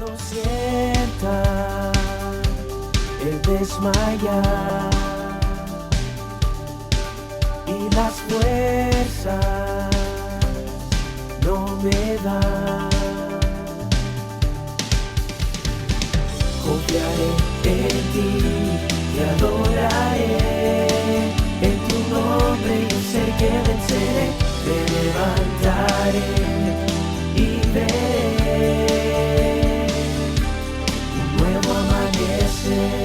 Cuando sienta el desmayar y las fuerzas no me dan, confiaré en ti, te adoraré, en tu nombre yo sé que venceré, me levantaré y veré un nuevo amanecer.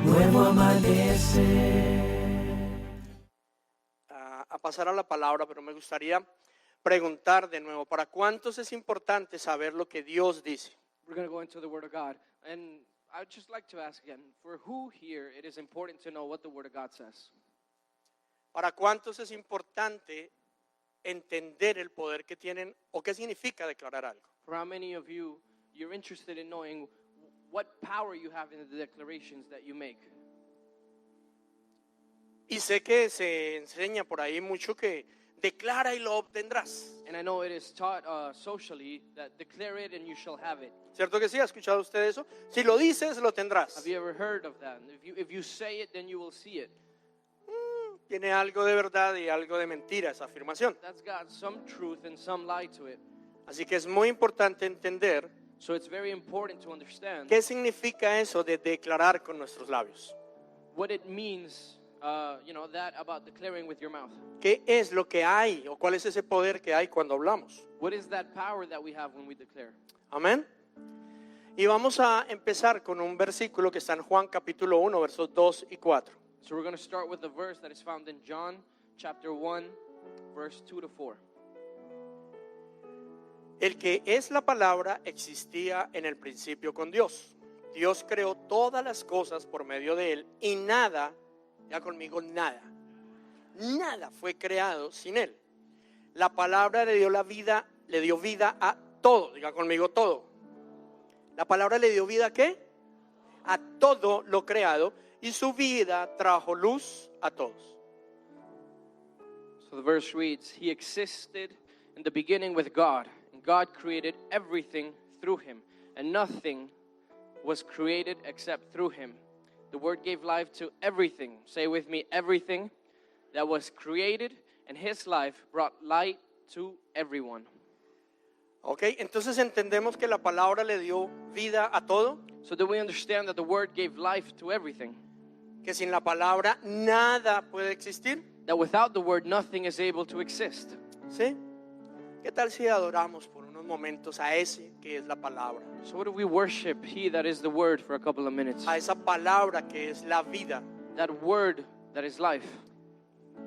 Nuevo amanecer. A pasar a la palabra, pero me gustaría preguntar de nuevo, ¿para cuántos es importante saber lo que Dios dice? We're going to go into the Word of God. And I'd just like to ask again, for who here it is important to know what the Word of God says? ¿Para cuántos es importante entender el poder que tienen o qué significa declarar algo? For how many of you, you're interested in knowing what power you have in the declarations that you make? Y sé que se enseña por ahí mucho que declara y lo obtendrás. And I know it is taught socially that declare it and you shall have it. ¿Cierto que sí? ¿Ha escuchado usted eso? Si lo dices, lo tendrás. Have you ever heard of that? If you say it, then you will see it. Tiene algo de verdad y algo de mentira esa afirmación. That's got some truth and some lie to it. Así que es muy importante entender So it's very important to understand qué significa eso de declarar con nuestros labios. what it means, that about declaring with your mouth. ¿Qué es lo que hay o cuál es ese poder que hay cuando hablamos? What is that power that we have when we declare? Amén. Y vamos a empezar con un versículo que está en Juan capítulo 1, versos 2 y 4. So we're going to start with the verse that is found in John chapter 1, verse 2 to 4. El que es la palabra existía en el principio con Dios. Dios creó todas las cosas por medio de él y nada, ya conmigo nada fue creado sin él. La palabra le dio vida a todo, diga conmigo todo. La palabra le dio vida ¿a qué? A todo lo creado y su vida trajo luz a todos. So the verse reads, He existed in the beginning with God, and God created everything through him, and nothing was created except through him. The Word gave life to everything. Say with me, everything that was created, and his life brought light to everyone. Ok, entonces entendemos que la palabra le dio vida a todo, So do we understand that the Word gave life to everything? que sin la palabra nada puede existir. That without the Word, nothing is able to exist. ¿Sí? ¿Qué tal si adoramos por unos momentos a ese que es la palabra? So what do we worship? He that is the Word for a couple of minutes. A esa palabra que es la vida That Word that is life.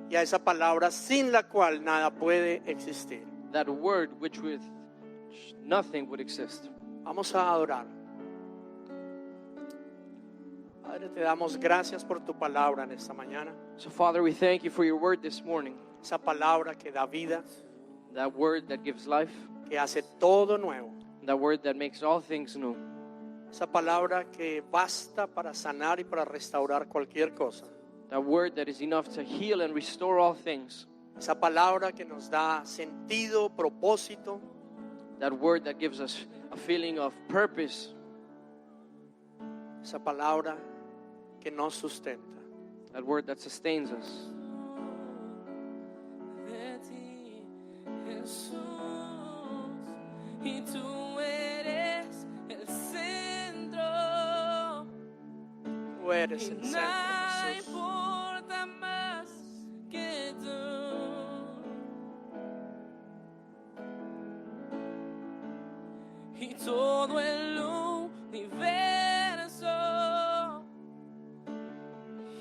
y a esa palabra sin la cual nada puede existir. That Word which with nothing would exist. Vamos a adorar. Padre, te damos gracias por tu palabra en esta mañana. So Father, we thank you for your Word this morning. Esa palabra que da vida, That Word that gives life. que hace todo nuevo. That Word that makes all things new. Esa palabra que basta para sanar y para restaurar cualquier cosa. That Word that is enough to heal and restore all things. Esa palabra que nos da sentido, propósito. That Word that gives us a feeling of purpose. Esa palabra que nos sustenta. That Word that sustains us. De ti, Jesús, y tú eres el centro. Tú eres el centro, Nada Jesús. importa más que tú. Y todo el universo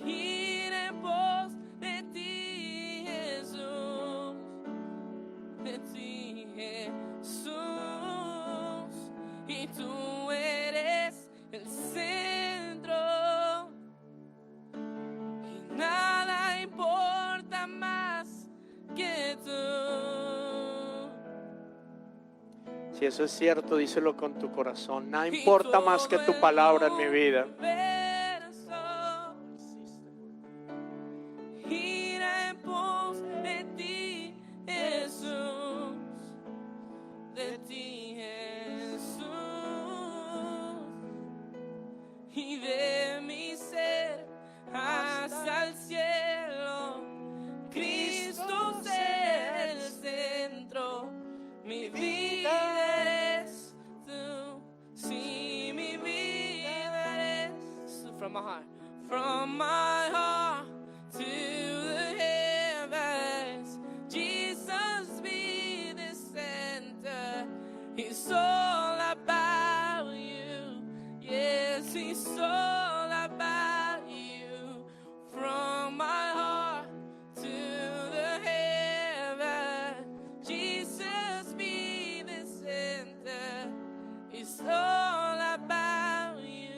gira en pos de ti, Jesús. De ti, Jesús. Y tú eres el centro. Y nada importa más que tú. Si eso es cierto, díselo con tu corazón. Nada importa más que tu palabra en mi vida. Gira en pos de ti, from my heart. From my heart to the heavens, Jesus be the center. He's all about you. Yes, he's all about you. From my heart to the heavens, Jesus be the center. It's all about you.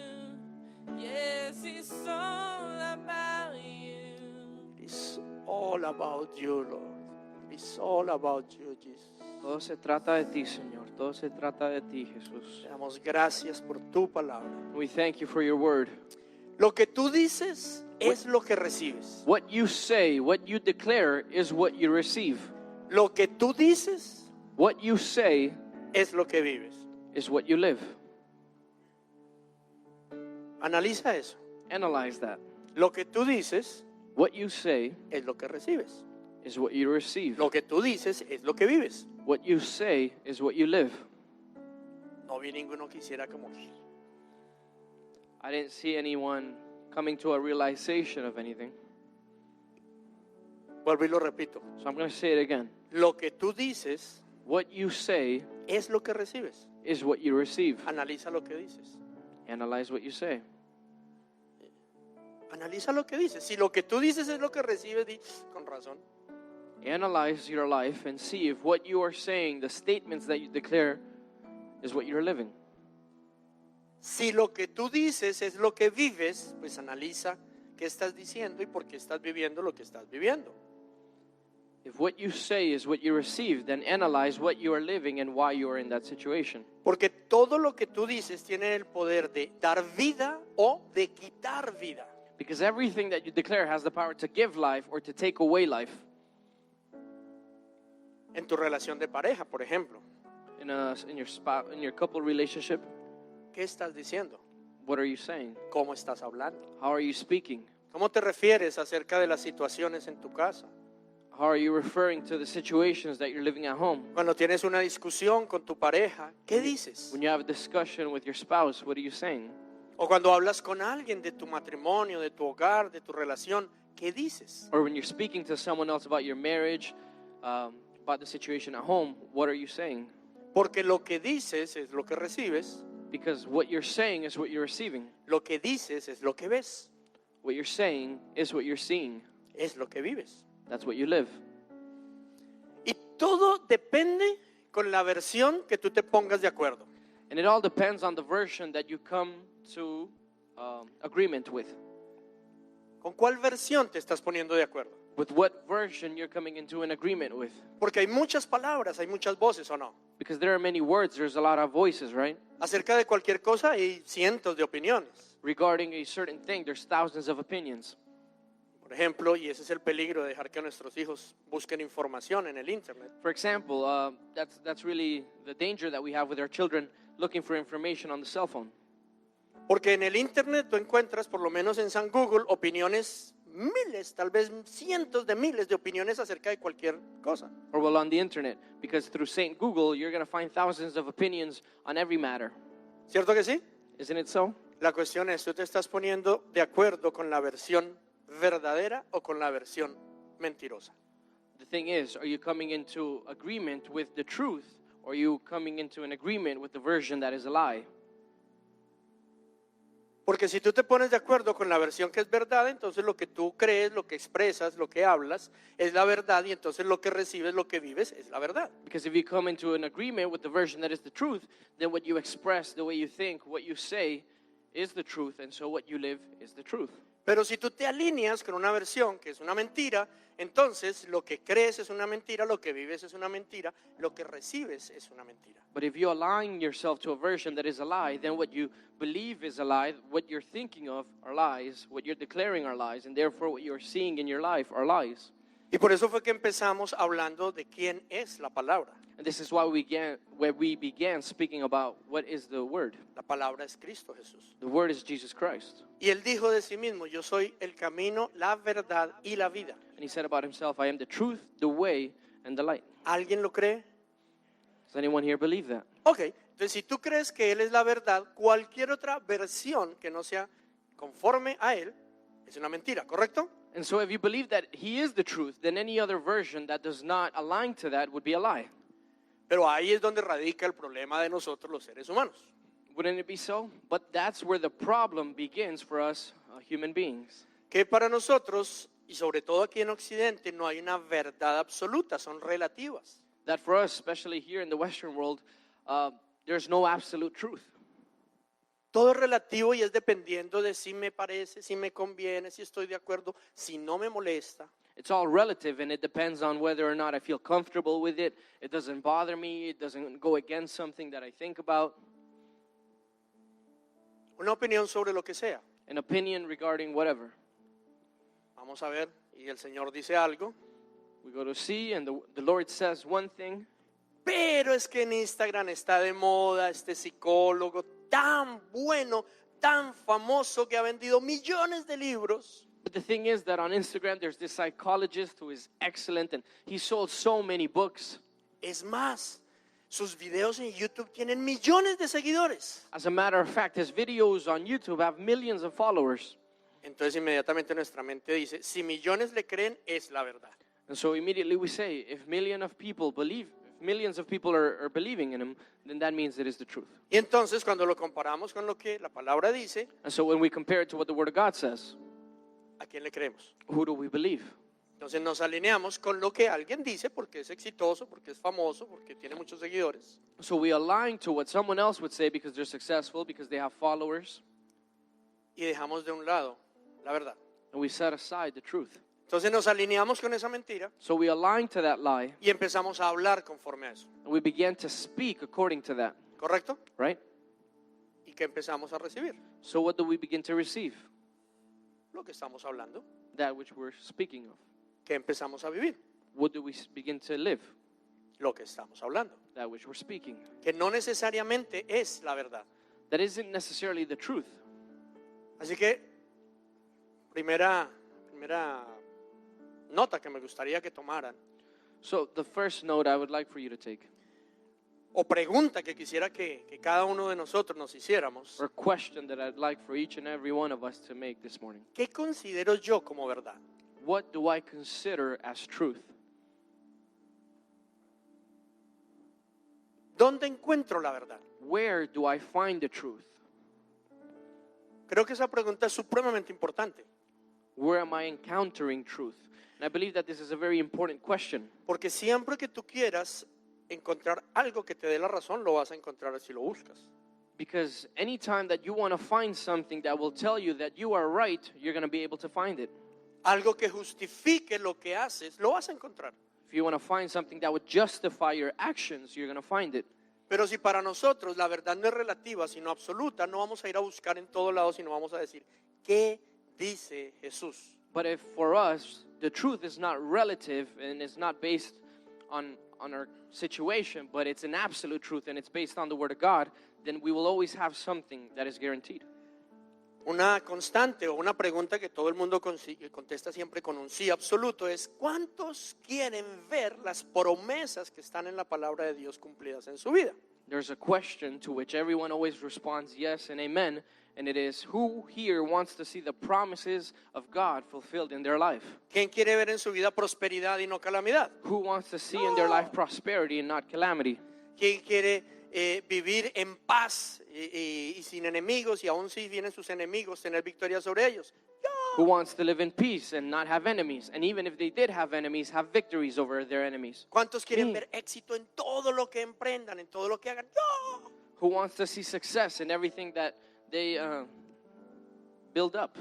Yes, it's all about you. It's all about you, Lord. It's all about you, Jesus. Todo se trata de ti, Señor. Todo se trata de ti, Jesús. Te damos gracias por tu palabra. We thank you for your word. Lo que tú dices es lo que recibes. What you say, what you declare is what you receive. Lo que tú dices What you say es lo que vives. is what you live. Analiza eso. Analyze that. Lo que tú dices What you say es lo que recibes. is what you receive. Lo que tú dices es lo que vives. What you say is what you live. No vi ninguno que hiciera como... I didn't see anyone coming to a realization of anything. Vuelvo y lo repito. So I'm going to say it again. Lo que tú dices What you say es lo que recibes. is what you receive. Analiza lo que dices. Analyze what you say. Analiza lo que dices. Si lo que tú dices es lo que recibes, di, con razón. Analyze your life and see if what you are saying, the statements that you declare, is what you're living. Si lo que tú dices es lo que vives, pues analiza qué estás diciendo y por qué estás viviendo lo que estás viviendo. If what you say is what you receive, then analyze what you are living and why you are in that situation. Porque todo lo que tú dices tiene el poder de dar vida o de quitar vida. Because everything that you declare has the power to give life or to take away life. En tu relación de pareja, por ejemplo, In your couple relationship, ¿qué estás diciendo? what are you saying? ¿Cómo estás hablando? How are you speaking? ¿Cómo te refieres acerca de las situaciones en tu casa? How are you referring to the situations that you're living at home? Cuando tienes una discusión con tu pareja, ¿qué dices? When you have a discussion with your spouse, what are you saying? O cuando hablas con alguien de tu matrimonio, de tu hogar, de tu relación, ¿qué dices? Or when you're speaking to someone else about your marriage, about the situation at home, what are you saying? Porque lo que dices es lo que recibes, Because what you're saying is what you're receiving. lo que dices es lo que ves, What you're saying is what you're seeing. es lo que vives. That's what you live. Y todo depende con la versión que tú te pongas de acuerdo. And it all depends on the version that you come to agreement with. ¿Con cuál versión te estás poniendo de acuerdo? With what version you're coming into an agreement with. Porque hay muchas palabras, hay muchas voces, ¿o no? Because there are many words, there's a lot of voices, right? Acerca de cualquier cosa hay cientos de opiniones. Regarding a certain thing, there's thousands of opinions. Por ejemplo, y ese es el peligro de dejar que nuestros hijos busquen información en el internet. For example, that's really the danger that we have with our children looking for information on the cell phone. Porque en el internet tú encuentras, por lo menos en San Google, opiniones, miles, tal vez cientos de miles de opiniones acerca de cualquier cosa. Or well, on the internet, because through St. Google, you're going to find thousands of opinions on every matter. ¿Cierto que sí? Isn't it so? La cuestión es, ¿tú te estás poniendo de acuerdo con la versión verdadera o con la versión mentirosa? The thing is, are you coming into agreement with the truth, or are you coming into an agreement with the version that is a lie? Porque si tú te pones de acuerdo con la versión que es verdad, entonces lo que tú crees, lo que expresas, lo que hablas es la verdad, y entonces lo que recibes, lo que vives es la verdad. Because if you come into an agreement with the version that is the truth, then what you express, the way you think, what you say is the truth, and so what you live is the truth. Pero si tú te alineas con una versión que es una mentira, entonces lo que crees es una mentira, lo que vives es una mentira, lo que recibes es una mentira. But if you align yourself to a version that is a lie, then what you believe is a lie, what you're thinking of are lies, what you're declaring are lies, and therefore what you're seeing in your life are lies. Y por eso fue que empezamos hablando de quién es la palabra. And this is why we began speaking about what is the Word. La palabra es Cristo Jesús. The Word is Jesus Christ. Y él dijo de sí mismo, yo soy el camino, la verdad y la vida. And he said about himself, I am the truth, the way, and the light. ¿Alguien lo cree? Does anyone here believe that? Ok, entonces si tú crees que él es la verdad, cualquier otra versión que no sea conforme a él, es una mentira, ¿correcto? And so if you believe that he is the truth, then any other version that does not align to that would be a lie. Pero ahí es donde radica el problema de nosotros los seres humanos. Wouldn't it be so? But that's where the problem begins for us human beings. Que para nosotros, y sobre todo aquí en Occidente, no hay una verdad absoluta, son relativas. That for us, especially here in the Western world, there's no absolute truth. Todo es relativo y es dependiendo de si me parece, si me conviene, si estoy de acuerdo, si no me molesta. It's all relative, and it depends on whether or not I feel comfortable with it. It doesn't bother me. It doesn't go against something that I think about. Una opinión sobre lo que sea. An opinion regarding whatever. Vamos a ver, y el Señor dice algo. We go to see, and the Lord says one thing. Pero es que en Instagram está de moda este psicólogo tan bueno, tan famoso que ha vendido millones de libros. But the thing is that on Instagram, there's this psychologist who is excellent, and he sold so many books. Es más, sus videos en YouTube tienen millones de seguidores. As a matter of fact, his videos on YouTube have millions of followers. Entonces inmediatamente nuestra mente dice, si millones le creen, es la verdad. And so immediately we say, if millions of people are believing in him, then that means it is the truth. Y entonces cuando lo comparamos con lo que la palabra dice, And so when we compare it to what the Word of God says, ¿a quién le creemos? who do we believe? Entonces nos alineamos con lo que alguien dice porque es exitoso, porque es famoso, porque tiene muchos seguidores. So we align to what someone else would say because they're successful, because they have followers, Y dejamos de un lado la verdad. and we set aside the truth. Entonces nos alineamos con esa mentira So we align to that lie, y empezamos a hablar conforme a eso. and we begin to speak according to that, ¿Correcto? right? ¿Y qué empezamos a recibir? So what do we begin to receive? Lo que estamos hablando. That which we're speaking of. ¿Qué empezamos a vivir? What do we begin to live? Lo que estamos hablando. That which we're speaking. Que no necesariamente es la verdad. That isn't necessarily the truth. Así que, primera nota que me gustaría que tomaran, So the first note I would like for you to take, o pregunta que quisiera que cada uno de nosotros nos hiciéramos, or question that I'd like for each and every one of us to make this morning. ¿qué considero yo como verdad? What do I consider as truth? ¿Dónde encuentro la verdad? Where do I find the truth? Creo que esa pregunta es supremamente importante, Where am I encountering truth? And I believe that this is a very important question, porque siempre que tú quieras encontrar algo que te dé la razón, lo vas a encontrar si lo buscas. because anytime that you want to find something that will tell you that you are right, you're going to be able to find it. Algo que justifique lo que haces, lo vas a encontrar. If you want to find something that would justify your actions, you're going to find it. Pero si para nosotros la verdad no es relativa, sino absoluta, no vamos a ir a buscar en todos lados, sino vamos a decir, ¿qué dice Jesús? But if for us, the truth is not relative and it's not based on our situation, but it's an absolute truth and it's based on the Word of God, then we will always have something that is guaranteed. Una constante o una pregunta que todo el mundo contesta siempre con un sí absoluto es, ¿cuántos quieren ver las promesas que están en la palabra de Dios cumplidas en su vida? There's a question to which everyone always responds yes and amen, and it is, who here wants to see the promises of God fulfilled in their life? ¿Quién quiere ver en su vida prosperidad y no calamidad? Who wants to see in their life prosperity and not calamity? ¿Quién quiere vivir en paz y sin enemigos y aún si vienen sus enemigos tener victoria sobre ellos? Who wants to live in peace and not have enemies? And even if they did have enemies, have victories over their enemies. ¿Cuántos quieren Me. ver éxito en todo lo que emprendan, en todo lo que hagan? ¡Yo! Who wants to see success in everything that they build up?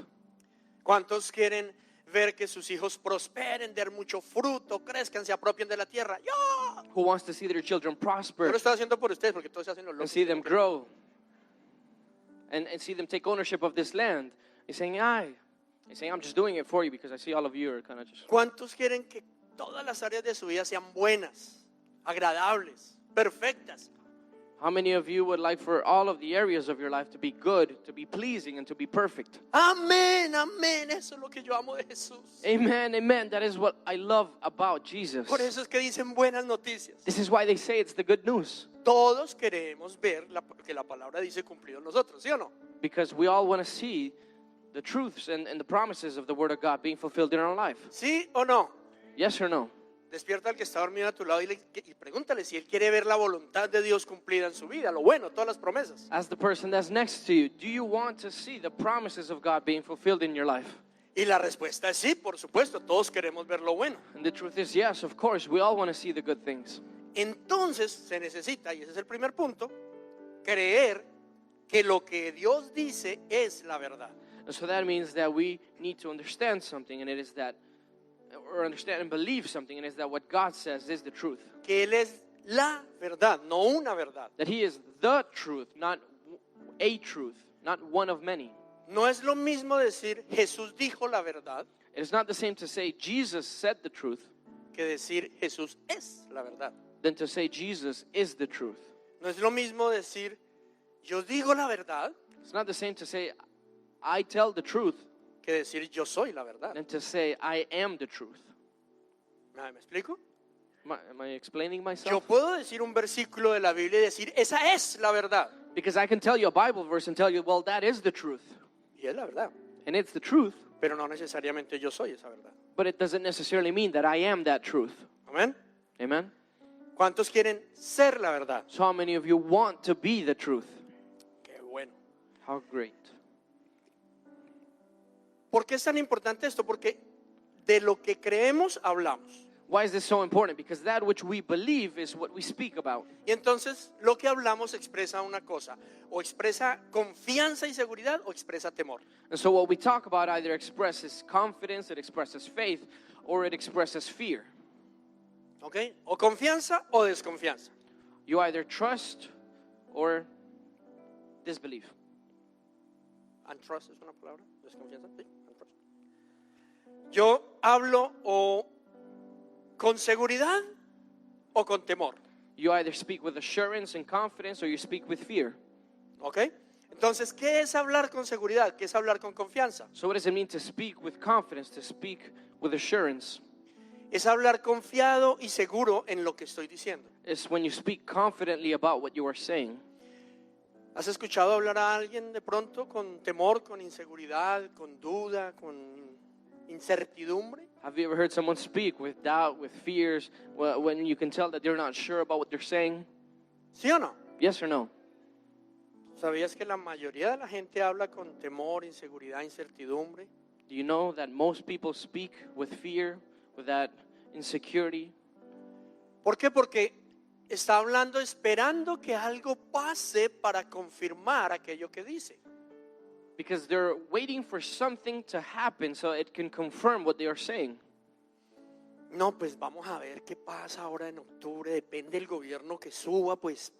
¿Cuántos quieren ver que sus hijos prosperen, den mucho fruto, crezcan, se apropien de la tierra? ¡Yo! Who wants to see their children Yo prosper lo estoy haciendo por ustedes porque todos se hacen los and locos. see them grow and see them take ownership of this land? He's saying, I'm just doing it for you because I see all of you are kind of just... ¿Cuántos quieren que todas las áreas de su vida sean buenas, agradables, perfectas? How many of you would like for all of the areas of your life to be good, to be pleasing, and to be perfect? Amén, amén. Eso es lo que yo amo de Jesús. Amen, amen. That is what I love about Jesus. Por eso es que dicen buenas noticias. This is why they say it's the good news. Todos queremos ver que la palabra dice cumplido en nosotros, ¿sí o no? Because we all want to see the truths and the promises of the Word of God being fulfilled in our life? ¿Sí o no? Yes or no? Despierta al que está dormido a tu lado y pregúntale si él quiere ver la voluntad de Dios cumplida en su vida, lo bueno, todas las promesas. As the person that's next to you, do you want to see the promises of God being fulfilled in your life? Y la respuesta es sí, por supuesto, todos queremos ver lo bueno. And the truth is, yes, of course, we all want to see the good things. Entonces se necesita, y ese es el primer punto, creer que lo que Dios dice es la verdad. And so that means that we need to understand something, and it is that, or understand and believe something, and it is that what God says is the truth. Que Él es la verdad, no una verdad. That He is the truth, not a truth, not one of many. No es lo mismo decir Jesús dijo la verdad It is not the same to say Jesus said the truth que decir Jesús es la verdad. than to say Jesus is the truth. No es lo mismo decir yo digo la verdad It's not the same to say I tell the truth que decir yo soy la verdad. than to say I am the truth. ¿Me explico? Am I explaining Yo myself? puedo decir un versículo de la Biblia y decir esa es la verdad. Because I can tell you a Bible verse and tell you, well, that is the truth. Y es la verdad. And it's the truth, Pero no necesariamente yo soy esa verdad. but it doesn't necessarily mean that I am that truth. Amén. Amen? ¿Cuántos quieren ser la verdad? So how many of you want to be the truth? Qué bueno. How great. ¿Por qué es tan importante esto? Porque de lo que creemos hablamos. Why is this so important? Because that which we believe is what we speak about. Y entonces lo que hablamos expresa una cosa. O expresa confianza y seguridad o expresa temor. And so what we talk about either expresses confidence, it expresses faith, or it expresses fear. ¿Ok? O confianza o desconfianza. You either trust or disbelief. Untrust es una palabra. Desconfianza. Sí, untrust. Yo hablo o con seguridad o con temor. You either speak with assurance and confidence or you speak with fear. ¿Ok? Entonces, ¿qué es hablar con seguridad? ¿Qué es hablar con confianza? So what does it mean to speak with confidence, to speak with assurance? Es hablar confiado y seguro en lo que estoy diciendo. It's when you speak confidently about what you are saying. ¿Has escuchado hablar a alguien de pronto con temor, con inseguridad, con duda, con incertidumbre? Have you ever heard someone speak with doubt, with fears, when you can tell that they're not sure about what they're saying? ¿Sí o no? Yes or no? ¿Sabías que la mayoría de la gente habla con temor, inseguridad, incertidumbre? Do you know that most people speak with fear, with that insecurity? ¿Por qué? Porque está hablando esperando que algo pase para confirmar aquello que dice. Because they're waiting for something to happen so it can confirm what they are saying. No, pues vamos a ver qué pasa ahora en octubre, depende del gobierno que suba, pues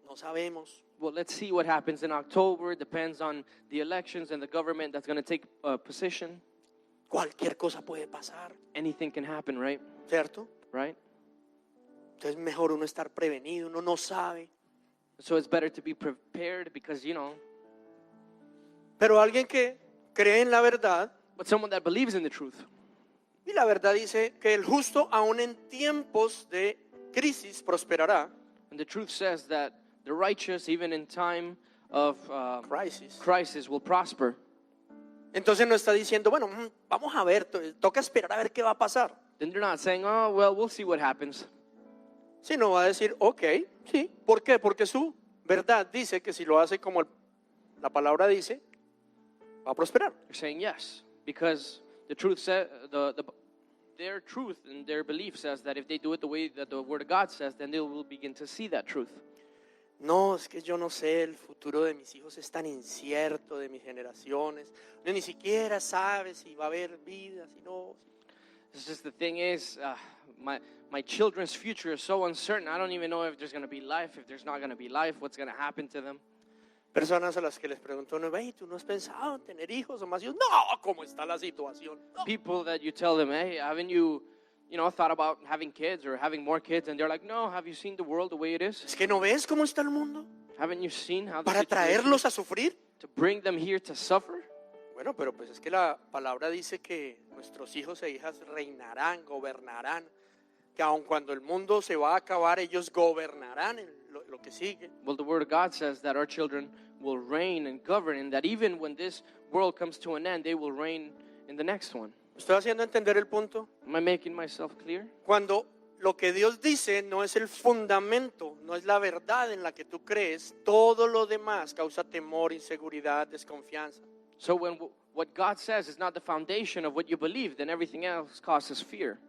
no sabemos. Well, let's see what happens in October. It depends on the elections and the government that's going to take a position. Cualquier cosa puede pasar, Anything can happen, right? ¿cierto? Right? Entonces es mejor uno estar prevenido, uno no sabe. So it's better to be prepared because, Pero alguien que cree en la verdad, but someone that believes in the truth. y la verdad dice que el justo aún en tiempos de crisis prosperará. And the truth says that the righteous, even in time of crisis, will prosper. Entonces no está diciendo, bueno, vamos a ver, toca esperar a ver qué va a pasar. Then they're not saying, oh, well, we'll see what happens. Sino va a decir, ok, sí. ¿Por qué? Porque su verdad dice que si lo hace como la palabra dice, va a prosperar. They're saying yes, because the truth says, their truth and their belief says that if they do it the way that the Word of God says, then they will begin to see that truth. No, es que yo no sé, el futuro de mis hijos es tan incierto, de mis generaciones. Uno ni siquiera sabe si va a haber vida, si no. It's just the thing is, my children's future is so uncertain. I don't even know if there's going to be life, if there's not going to be life, what's going to happen to them. Personas a las que les pregunto, no, ¿tú no has pensado en tener hijos o más hijos? No, ¿cómo está la situación? No. People that you tell them, hey, haven't you thought about having kids or having more kids? And they're like, no, have you seen the world the way it is? ¿Es que no ves cómo está el mundo? Haven't you seen how the ¿Para situation is? traerlos a sufrir? To bring them here to suffer? Bueno, pero pues es que la palabra dice que nuestros hijos e hijas reinarán, gobernarán, que aun cuando el mundo se va a acabar, ellos gobernarán en lo que sigue. Well, the Word of God says that our children will reign and govern, and that even when this world comes to an end, they will reign in the next one. ¿Estoy haciendo entender el punto? Am I making myself clear? Cuando lo que Dios dice no es el fundamento, no es la verdad en la que tú crees, todo lo demás causa temor, inseguridad, desconfianza. So when what God says is not the foundation of what you believe, then everything else causes fear.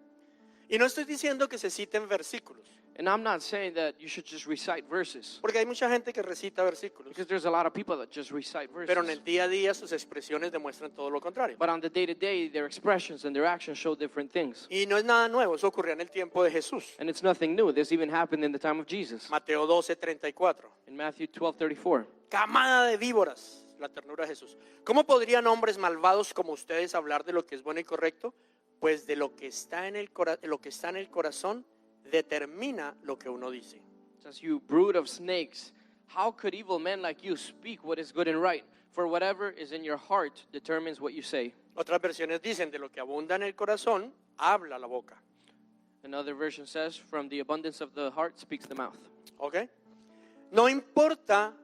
Y no estoy diciendo que se citen versículos, And I'm not saying that you should just recite verses, porque hay mucha gente que recita versículos, because there's a lot of people that just recite verses. pero en el día a día sus expresiones demuestran todo lo contrario. But on the day-to-day, their expressions and their actions show different things. Y no es nada nuevo, eso ocurrió en el tiempo de Jesús. And it's nothing new. This even happened in the time of Jesus. Mateo 12:34. In Matthew 12:34. Camada de víboras, la ternura de Jesús. ¿Cómo podrían hombres malvados como ustedes hablar de lo que es bueno y correcto? Pues de lo que está en el corazón determina lo que uno dice. It says, you brood of snakes, how could evil men like you speak what is good and right? For whatever is in your heart determines what you say. Otras versiones dicen de lo que abunda en el corazón habla la boca. Another version says, from the abundance of the heart speaks the mouth. ¿Ok? No importa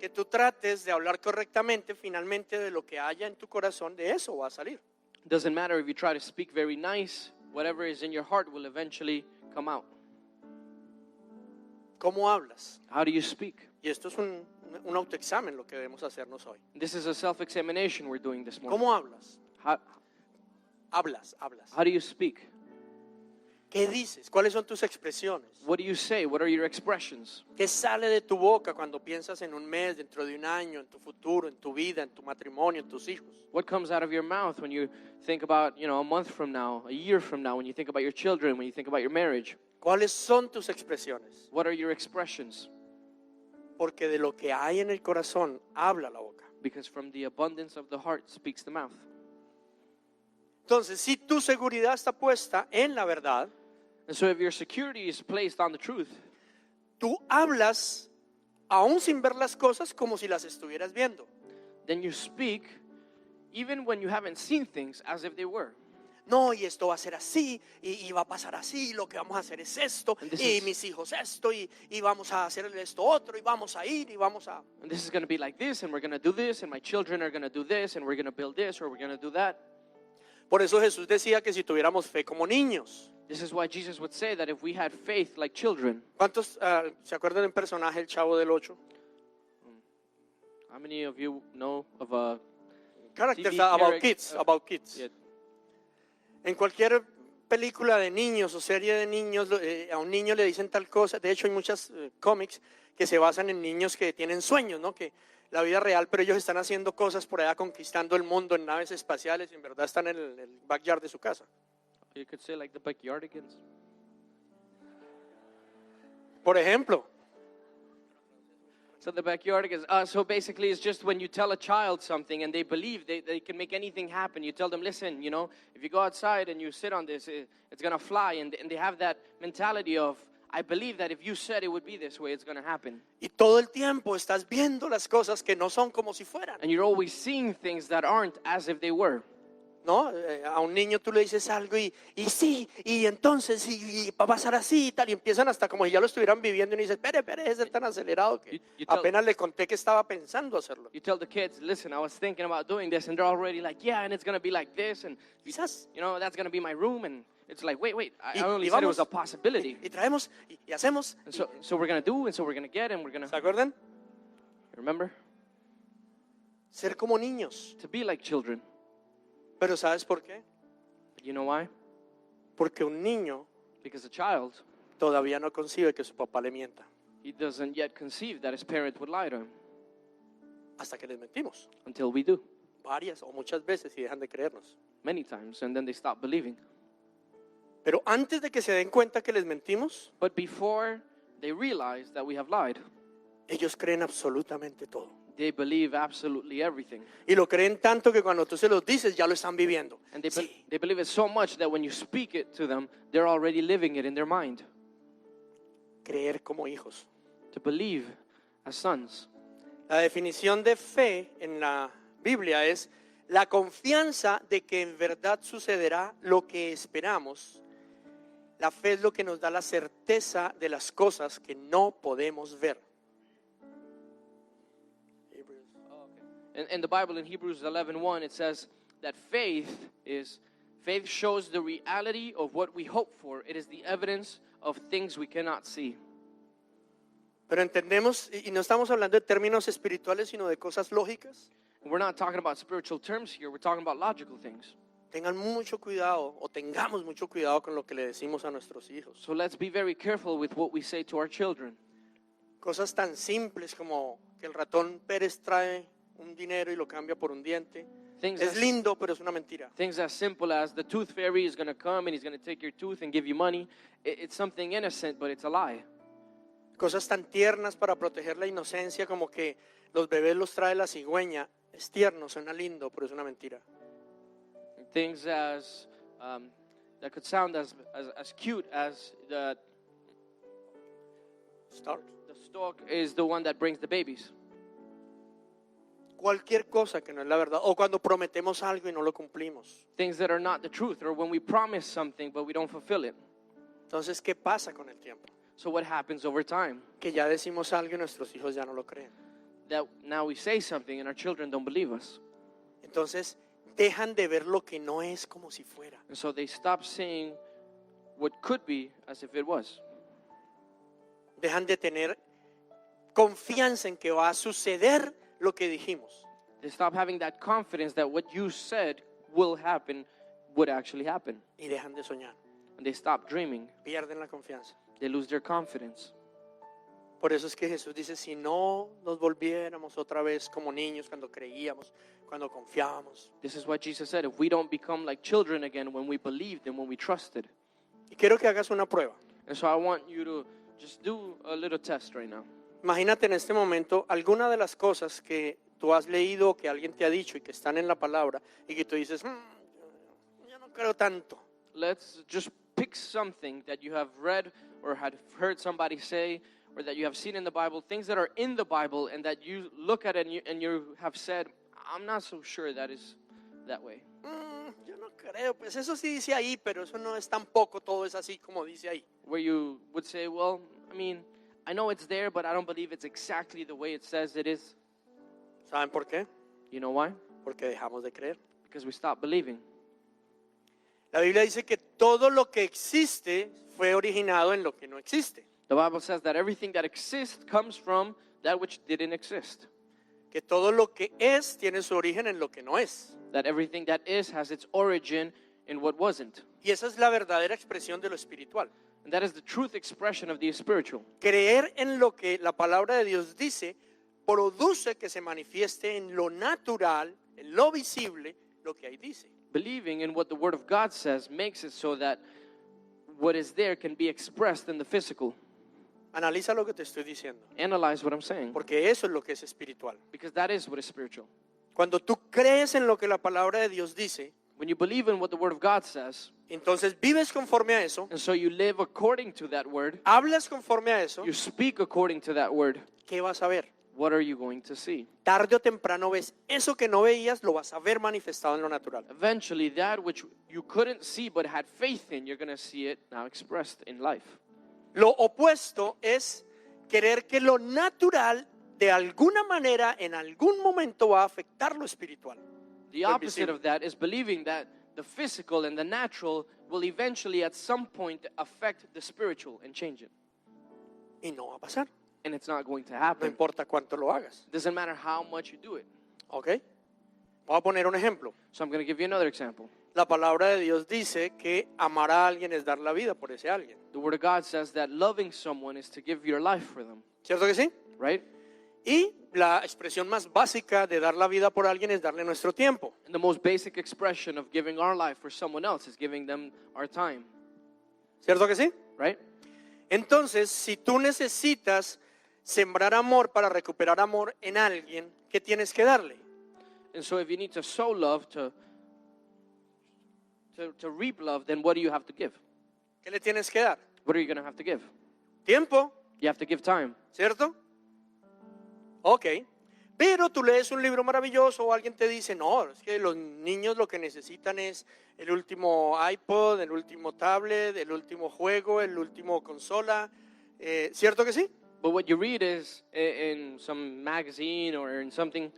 que tú trates de hablar correctamente, finalmente de lo que haya en tu corazón, de eso va a salir. It doesn't matter if you try to speak very nice, whatever is in your heart will eventually come out. ¿Cómo hablas? How do you speak? Y esto es un autoexamen lo que debemos hacernos hoy. This is a self-examination we're doing this morning. ¿Cómo hablas? How Hablas. do you speak? ¿Qué dices? ¿Cuáles son tus expresiones? What do you say? What are your expressions? ¿Qué sale de tu boca cuando piensas en un mes, dentro de un año, en tu futuro, en tu vida, en tu matrimonio, en tus hijos? What comes out of your mouth when you think about, a month from now, a year from now, when you think about your children, when you think about your marriage? ¿Cuáles son tus expresiones? What are your expressions? Porque de lo que hay en el corazón habla la boca. Because from the abundance of the heart speaks the mouth. Entonces, si tu seguridad está puesta en la verdad, And so if your security is placed on the truth, tú hablas aún sin ver las cosas como si las estuvieras viendo. then you speak even when you haven't seen things as if they were. No, y esto va a ser así, y va a pasar así, y lo que vamos a hacer es esto, And this y is- mis hijos esto, y vamos a hacer esto otro, y vamos a ir, y vamos a... And this is going to be like this, and we're going to do this, and my children are going to do this, and we're going to build this, or we're going to do that. Por eso Jesús decía que si tuviéramos fe como niños. This is why Jesus would say that if we had faith like children. ¿Cuántos se acuerdan del personaje El Chavo del Ocho? How many of you know of a Characters TV about kids. yeah, En cualquier película de niños o serie de niños, a un niño le dicen tal cosa. De hecho, hay muchas cómics que se basan en niños que tienen sueños, ¿no? Que la vida real, pero ellos están haciendo cosas por allá, conquistando el mundo en naves espaciales, y en verdad están en el backyard de su casa. you could say like the backyardigans? Por ejemplo, So the backyardigans. So basically, it's just when you tell a child something and they believe they can make anything happen. You tell them, listen, if you go outside and you sit on this, it's gonna fly, and they have that mentality of, I believe that if you said it would be this way, it's gonna happen. y todo el tiempo estás viendo las cosas que no son como si fueran, And you're always seeing things that aren't as if they were. ¿no? A un niño tú le dices algo y sí, y entonces y va a pasar así y tal, y empiezan hasta como si ya lo estuvieran viviendo, y uno dice, espere, es tan acelerado que You tell- apenas le conté que estaba pensando hacerlo. You tell the kids, listen, I was thinking about doing this, and they're already like, yeah, and it's gonna be like this, and Quizás. that's gonna be my room, and it's like, wait, I Y- only y said it vamos, was a possibility. y traemos y hacemos. And so we're gonna do, and so we're gonna get, and we're gonna, ¿Se acuerdan? remember? Ser como niños. To be like children. Pero ¿sabes por qué? You know why? Porque un niño Because a child, todavía no concibe que su papá le mienta he doesn't yet conceive that his parent would lie to him hasta que les mentimos until we do, varias o muchas veces y dejan de creernos. many times, and then they stop believing. Pero antes de que se den cuenta que les mentimos, But before they realize that we have lied, ellos creen absolutamente todo. they believe absolutely everything. Y lo creen tanto que cuando tú se los dices ya lo están viviendo. And they, Sí, they believe it so much that when you speak it to them, they're already living it in their mind. creer como hijos. To believe as sons. La definición de fe en la Biblia es la confianza de que en verdad sucederá lo que esperamos. La fe es lo que nos da la certeza de las cosas que no podemos ver. In the Bible, in Hebrews 11:1, it says that faith shows the reality of what we hope for. It is the evidence of things we cannot see. Pero entendemos, y no estamos hablando de términos espirituales, sino de cosas lógicas. We're not talking about spiritual terms here. We're talking about logical things. Tengan mucho cuidado, o tengamos mucho cuidado con lo que le decimos a nuestros hijos. So let's be very careful with what we say to our children. Cosas tan simples como que el ratón Pérez trae un dinero y lo cambia por un diente. Things Es as, lindo, pero es una mentira. things as simple as the tooth fairy is going to come and he's going to take your tooth and give you money. It's something innocent, but it's a lie. Cosas tan tiernas para proteger la inocencia como que los bebés los trae la cigüeña. Es tierno, suena lindo, pero es una mentira. Things as that could sound as cute as the Start. stork is the one that brings the babies. Cualquier cosa que no es la verdad. O cuando prometemos algo y no lo cumplimos. Things that are not the truth, or when we promise something but we don't fulfill it. Entonces, ¿qué pasa con el tiempo? So what happens over time? Que ya decimos algo y nuestros hijos ya no lo creen. That now we say something and our children don't believe us. Entonces, dejan de ver lo que no es como si fuera. And so they stop saying what could be as if it was. Dejan de tener confianza en que va a suceder lo que dijimos. They stop having that confidence that what you said will happen would actually happen. Y dejan de soñar. And they stop dreaming. Pierden la confianza. They lose their confidence. Por eso es que Jesús dice, si no nos volviéramos otra vez como niños cuando creíamos, cuando confiábamos. This is what Jesus said. If we don't become like children again when we believed and when we trusted. Y quiero que hagas una prueba. And so I want you to just do a little test right now. Imagínate en este momento alguna de las cosas que tú has leído, que alguien te ha dicho y que están en la palabra y que tú dices, yo no creo tanto. Let's just pick something that you have read or had heard somebody say or that you have seen in the Bible, things that are in the Bible and that you look at it and you have said, I'm not so sure that is that way. Yo no creo, pues eso sí dice ahí, pero eso no es tampoco, todo es así como dice ahí. Where you would say, well, I mean, I know it's there, but I don't believe it's exactly the way it says it is. ¿Saben por qué? You know why? Porque dejamos de creer. Because we stop believing. La Biblia dice que todo lo que existe fue originado en lo que no existe. The Bible says that everything that exists comes from that which didn't exist. Que todo lo que es tiene su origen en lo que no es. That everything that is has its origin in what wasn't. Y esa es la verdadera expresión de lo espiritual. And that is the truth expression of the spiritual. Creer en lo que la palabra de Dios dice produce que se manifieste en lo natural, en lo visible, lo que ahí dice. Believing in what the Word of God says makes it so that what is there can be expressed in the physical. Analiza lo que te estoy diciendo, Analyze what I'm saying, porque eso es lo que es espiritual. because that is what is spiritual. Cuando tú crees en lo que la palabra de Dios dice, When you believe in what the Word of God says, entonces vives conforme a eso, and so you live according to that Word, hablas conforme a eso, you speak according to that Word, ¿qué vas a ver? what are you going to see? Tarde o temprano ves eso que no veías, lo vas a ver manifestado en lo natural. Eventually, that which you couldn't see but had faith in, you're going to see it now expressed in life. Lo opuesto es querer que lo natural de alguna manera en algún momento va a afectar lo espiritual. The Lo opposite invisible. of that is believing that the physical and the natural will eventually at some point affect the spiritual and change it. Y no va a pasar. And it's not going to No happen. importa cuánto lo hagas. Doesn't matter how much you do it. ¿Ok? Voy a poner un ejemplo. So I'm going to give you another example. La palabra de Dios dice que amar a alguien es dar la vida por ese alguien. The Word of God says that loving someone is to give your life for them, ¿Cierto que sí? right? Y la expresión más básica de dar la vida por alguien es darle nuestro tiempo. And the most basic expression of giving our life for someone else is giving them our time, ¿Cierto que sí? right? Entonces, si tú necesitas sembrar amor para recuperar amor en alguien, ¿qué tienes que darle? And so if you need to sow love to reap love, then what do you have to give? ¿Qué le tienes que dar? What are you going to have to give? Tiempo, You have to give time. ¿cierto? Ok. Pero tú lees un libro maravilloso o alguien te dice, no, es que los niños lo que necesitan es el último iPod, el último tablet, el último juego, el último consola. ¿Cierto que sí? But what you read is in some magazine or in something,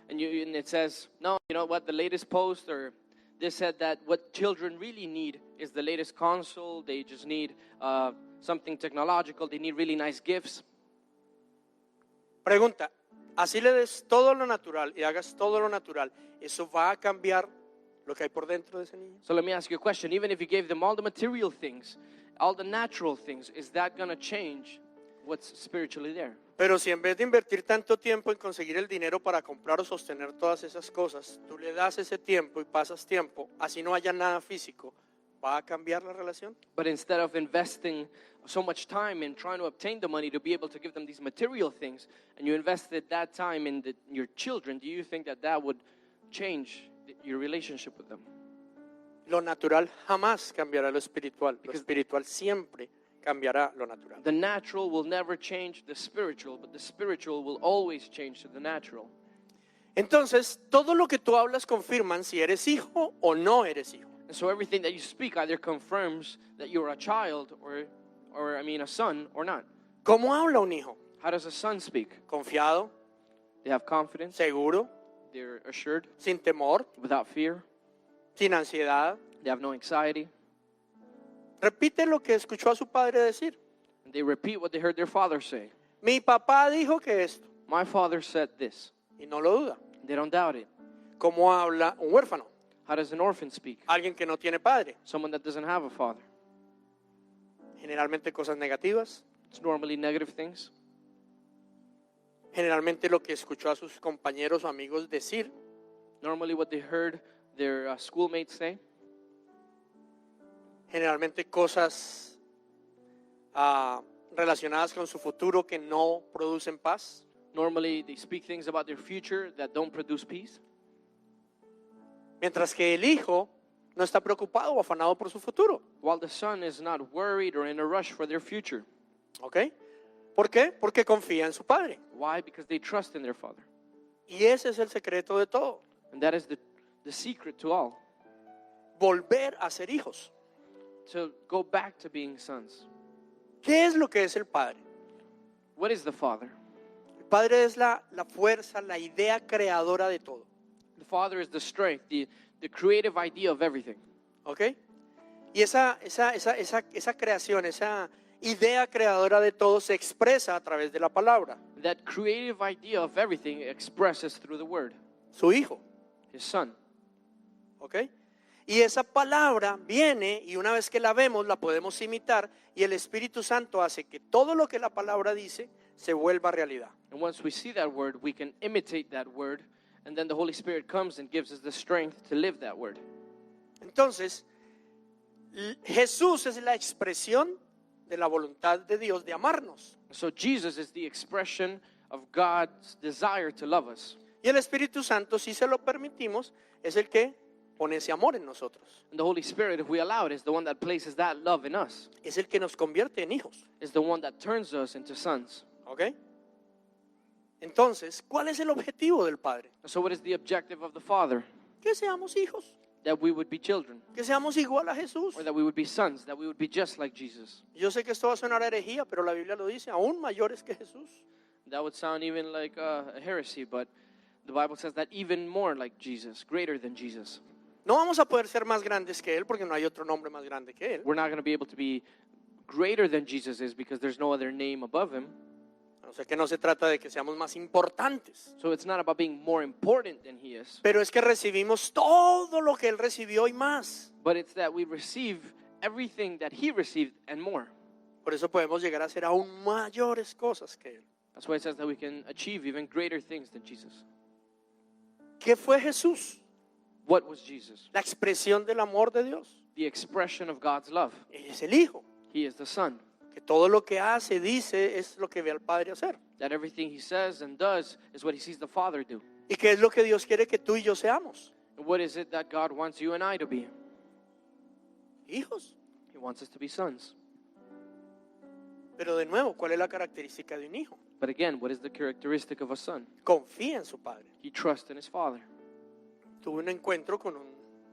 and it says, no, you know what, the latest post or this said that what children really need is the latest console. They just need something technological. They need really nice gifts. Pregunta, así le des todo lo natural y hagas todo lo natural, ¿eso va a cambiar lo que hay por dentro de ese niño? So let me ask you a question. Even if you gave them all the material things, all the natural things, is that going to change what's spiritually there? Pero si en vez de invertir tanto tiempo en conseguir el dinero para comprar o sostener todas esas cosas, tú le das ese tiempo y pasas tiempo, así no haya nada físico, ¿va a cambiar la relación? But instead of investing so much time in trying to obtain the money to be able to give them these material things, and you invested that time in your children, do you think that that would change your relationship with them? Lo natural jamás cambiará lo espiritual. Lo espiritual siempre cambiará lo natural. The natural will never change the spiritual, but the spiritual will always change to the natural. Entonces, todo lo que tú hablas confirman si eres hijo o no eres hijo. And so everything that you speak either confirms that you're a child or a son or not. ¿Cómo habla un hijo? How does a son speak? Confiado, They have confidence, seguro, they're assured, sin temor, without fear, sin ansiedad. they have no anxiety, Repite lo que escuchó a su padre decir. and they repeat what they heard their father say. Mi papá dijo que esto, My father said this. y no lo duda. They don't doubt it. ¿Cómo habla un huérfano? How does an orphan speak? Alguien que no tiene padre. Someone that doesn't have a father. Generalmente cosas negativas. It's normally negative things. Generalmente lo que escuchó a sus compañeros o amigos decir. Normally what they heard their schoolmates say. Generalmente cosas relacionadas con su futuro que no producen paz. Normally they speak things about their future that don't produce peace. Mientras que el hijo no está preocupado o afanado por su futuro. While the son is not worried or in a rush for their future. ¿Ok? ¿Por qué? Porque confía en su padre. Why? Because they trust in their father. Y ese es el secreto de todo. And that is the secret to all. Volver a ser hijos. To go back to being sons. ¿Qué es lo que es el padre? What is the father? El padre es la fuerza, la idea creadora de todo. The father is the strength, the creative idea of everything. ¿Ok? Y esa creación, esa idea creadora de todo se expresa a través de la palabra. That creative idea of everything expresses through the word. Su hijo. His son. ¿Ok? Y esa palabra viene y una vez que la vemos la podemos imitar y el Espíritu Santo hace que todo lo que la palabra dice se vuelva realidad. And once we see that word, we can imitate that word, and then the Holy Spirit comes and gives us the strength to live that word. Entonces, Jesús es la expresión de la voluntad de Dios de amarnos. So Jesus is the expression of God's desire to love us. Y el Espíritu Santo, si se lo permitimos, es el que pone ese amor en nosotros. And the Holy Spirit, if we allow it, is the one that places that love in us. Es el que nos convierte en hijos. Is the one that turns us into sons. ¿Ok? Entonces, ¿cuál es el objetivo del Padre? So what is the objective of the Father? Que seamos hijos, That we would be children, que seamos igual a Jesús. or that we would be sons, that we would be just like Jesus. Yo sé que esto va a sonar a herejía, pero la Biblia lo dice, aún mayores que Jesús. That would sound even like a heresy, but the Bible says that even more like Jesus, greater than Jesus. No vamos a poder ser más grandes que Él porque no hay otro nombre más grande que Él. We're not going to be able to be greater than Jesus is because there's no other name above him. O sea que no se trata de que seamos más importantes, So it's not about being more important than he is, pero es que recibimos todo lo que Él recibió y más. but it's that we receive everything that he received and more. Por eso podemos llegar a hacer aún mayores cosas que Él. That's why it says that we can achieve even greater things than Jesus. ¿Qué fue Jesús? What was Jesus? La expresión del amor de Dios. The expression of God's love. Él es el Hijo, He is the Son. que todo lo que hace, dice, es lo que ve al Padre hacer. That everything he says and does is what he sees the Father do. ¿Y qué es lo que Dios quiere que tú y yo seamos? And what is it that God wants you and I to be? Hijos. He wants us to be sons. Pero de nuevo, ¿cuál es la característica de un hijo? But again, what is the characteristic of a son? Confía en su padre. He trusts in his father. Tuve un encuentro con un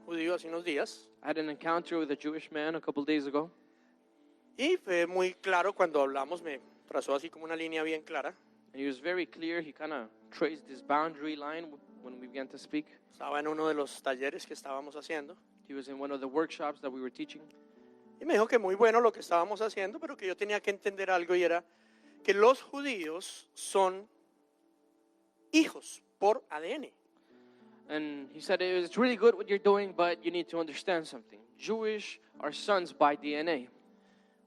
judío hace unos días I had an encounter with a Jewish man a couple days ago. y fue muy claro cuando hablamos, me trazó así como una línea bien clara. And he was very clear. He kind of traced this boundary line when we began to speak. Estaba en uno de los talleres que estábamos haciendo. He was in one of the workshops that we were teaching. Y me dijo que muy bueno lo que estábamos haciendo, pero que yo tenía que entender algo y era que los judíos son hijos por ADN. And he said, it's really good what you're doing, but you need to understand something. Jewish are sons by DNA.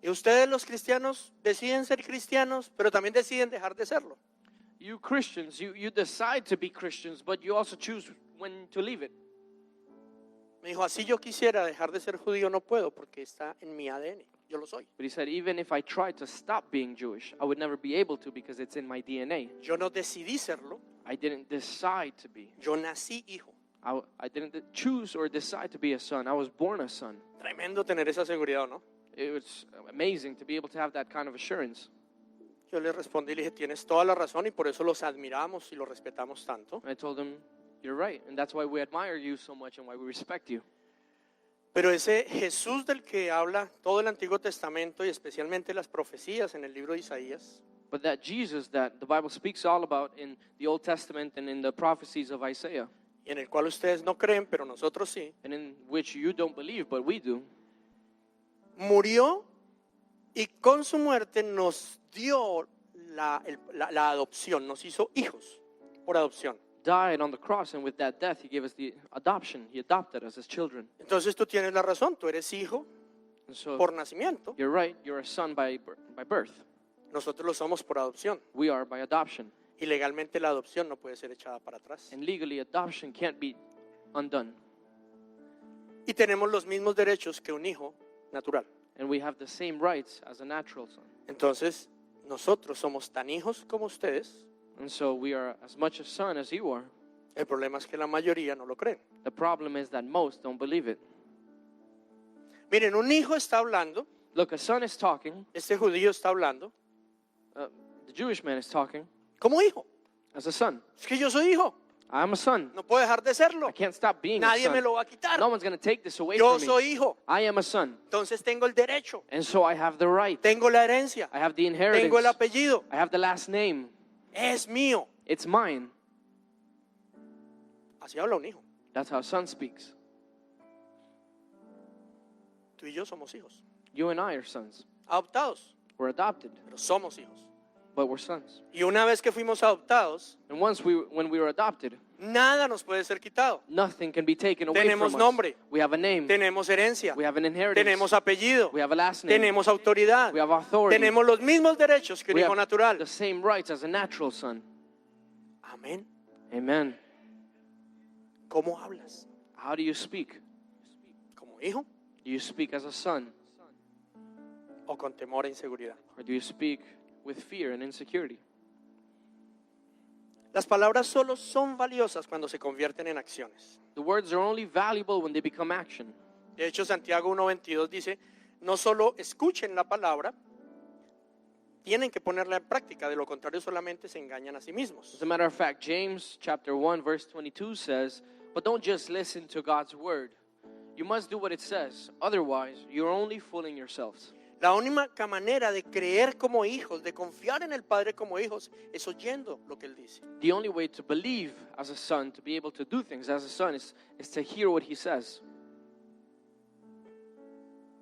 Y ustedes los cristianos deciden ser cristianos, pero también deciden dejar de serlo. You Christians, you decide to be Christians, but you also choose when to leave it. Me dijo, así yo quisiera dejar de ser judío, no puedo porque está en mi ADN. Yo lo soy. But he said, even if I tried to stop being Jewish, I would never be able to because it's in my DNA. Yo no decidí serlo, I didn't decide to be. yo nací hijo. I didn't choose or decide to be a son. I was born a son. Tremendo tener esa seguridad, ¿no? It was amazing to be able to have that kind of assurance. Yo le respondí y le dije, tienes toda la razón y por eso los admiramos y los respetamos tanto. And I told him, you're right, and that's why we admire you so much and why we respect you. Pero ese Jesús del que habla todo el Antiguo Testamento y especialmente las profecías en el libro de Isaías, But that Jesus that the Bible speaks all about in the Old Testament and in the prophecies of Isaiah, y en el cual ustedes no creen, pero nosotros sí, and in which you don't believe, but we do, murió y con su muerte nos dio la adopción, nos hizo hijos por adopción. died on the cross, and with that death, he gave us the adoption. He adopted us as children. Entonces tú tienes la razón, tú eres hijo And so, por nacimiento, you're right, you're a son by birth. nosotros lo somos por adopción. We are by adoption. Y legalmente la adopción no puede ser echada para atrás. And legally, adoption can't be undone. Y tenemos los mismos derechos que un hijo natural. And we have the same rights as a natural son. Entonces, nosotros somos tan hijos como ustedes. And so we are as much a son as you are. El problema es que la mayoría no lo creen. The problem is that most don't believe it. Miren, un hijo está hablando, Look, a son is talking, este judío está hablando the Jewish man is talking como hijo. as a son. Es que yo soy hijo, I'm a son. no puedo dejar de serlo. I can't stop being a Nadie me son. lo va a quitar. No one's going to take this away Yo from me. soy hijo, I am a son. entonces tengo el derecho, And so I have the right. tengo la herencia, I have the inheritance. tengo el apellido, I have the last name. es mío. It's mine. Así habla un hijo. That's how a son speaks. Tú y yo somos hijos, You and I are sons. adoptados, We're adopted, pero somos hijos. but we're sons. Y una vez que fuimos adoptados, And when we were adopted, nada nos puede ser quitado. nothing can be taken away Tenemos from nombre. us. We have a name. Tenemos herencia, We have an inheritance. tenemos apellido, We have a last name. tenemos autoridad, We have authority. tenemos los mismos derechos que un We hijo have natural. the same rights as a natural son. Amén. Amen. ¿Cómo hablas? How do you speak? ¿Como hijo Do you speak as a son? o con temor e inseguridad? Or do you speak with fear and insecurity? Las palabras solo son valiosas cuando se convierten en acciones. The words are only valuable when they become action. De hecho, Santiago 1:22 dice, no solo escuchen la palabra, tienen que ponerla en práctica, de lo contrario solamente se engañan a sí mismos. As a matter of fact, James chapter 1 verse 22 says, but don't just listen to God's word. You must do what it says. Otherwise, you're only fooling yourselves. La única manera de creer como hijos, de confiar en el Padre como hijos, es oyendo lo que Él dice. The only way to believe as a son, to be able to do things as a son, is to hear what he says.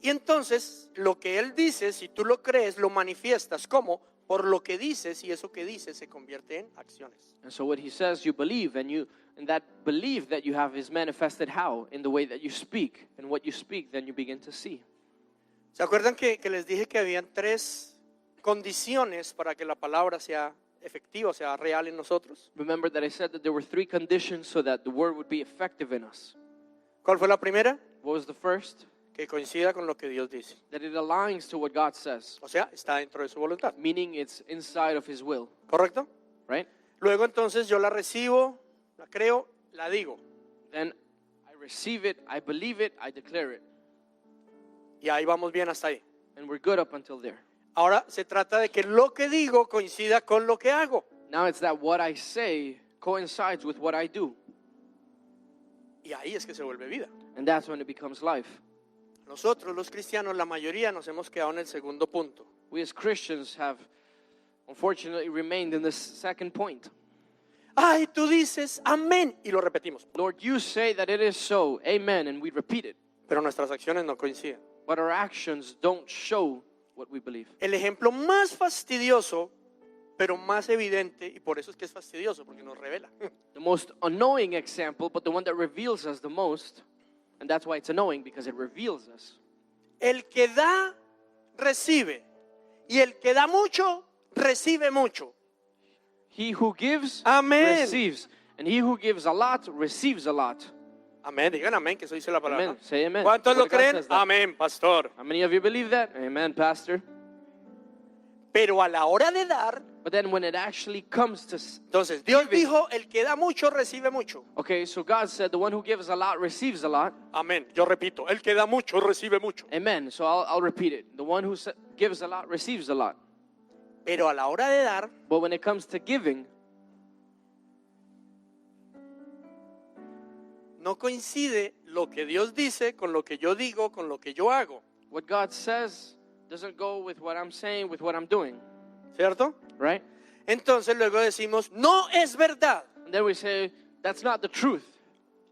Y entonces, lo que Él dice, si tú lo crees, lo manifiestas como por lo que dices, y eso que dices se convierte en acciones. And so what he says you believe, and that belief that you have is manifested how? In the way that you speak. And what you speak, then you begin to see. ¿Se acuerdan que les dije que habían 3 condiciones para que la palabra sea efectiva, sea real en nosotros? Remember that I said that there were 3 conditions so that the word would be effective in us. ¿Cuál fue la primera? What was the first? Que coincida con lo que Dios dice. That it aligns to what God says, O sea, está dentro de su voluntad. meaning it's inside of his will, ¿Correcto? right? Luego entonces yo la recibo, la creo, la digo. Then I receive it, I believe it, I declare it. Y ahí vamos bien hasta ahí. And we're good up until there. Ahora se trata de que lo que digo coincida con lo que hago. Now it's that what I say coincides with what I do. Y ahí es que se vuelve vida. And that's when it becomes life. Nosotros los cristianos, la mayoría nos hemos quedado en el segundo punto. We as Christians have unfortunately remained in this second point. ay, tú dices amén y lo repetimos, Lord, you say that it is so. Amen. And we repeat it. pero nuestras acciones no coinciden. But our actions don't show what we believe. El ejemplo más fastidioso, pero más evidente, y por eso es que es fastidioso, porque nos revela. The most annoying example, but the one that reveals us the most. And that's why it's annoying, because it reveals us. El que da, recibe. Y el que da mucho, recibe mucho. He who gives, Amén. receives. And he who gives a lot, receives a lot. Amén, digan amén, que eso dice la palabra. Amen. Say amen. ¿Cuántos The lo word of God creen? says that. Amén, pastor. How many of you believe that? Amen, Pastor. Pero a la hora de dar, But then when it actually comes to... entonces Dios Giving. dijo, el que da mucho, recibe mucho. Okay, so God said the one who gives a lot receives a lot. Amén, yo repito, el que da mucho, recibe mucho. Amen. So I'll repeat it. The one who gives a lot receives a lot. Pero a la hora de dar, But when it comes to giving, no coincide lo que Dios dice con lo que yo digo, con lo que yo hago. what God says doesn't go with what I'm saying, with what I'm doing. ¿Cierto? Right? Entonces luego decimos, no es verdad. And then we say, that's not the truth.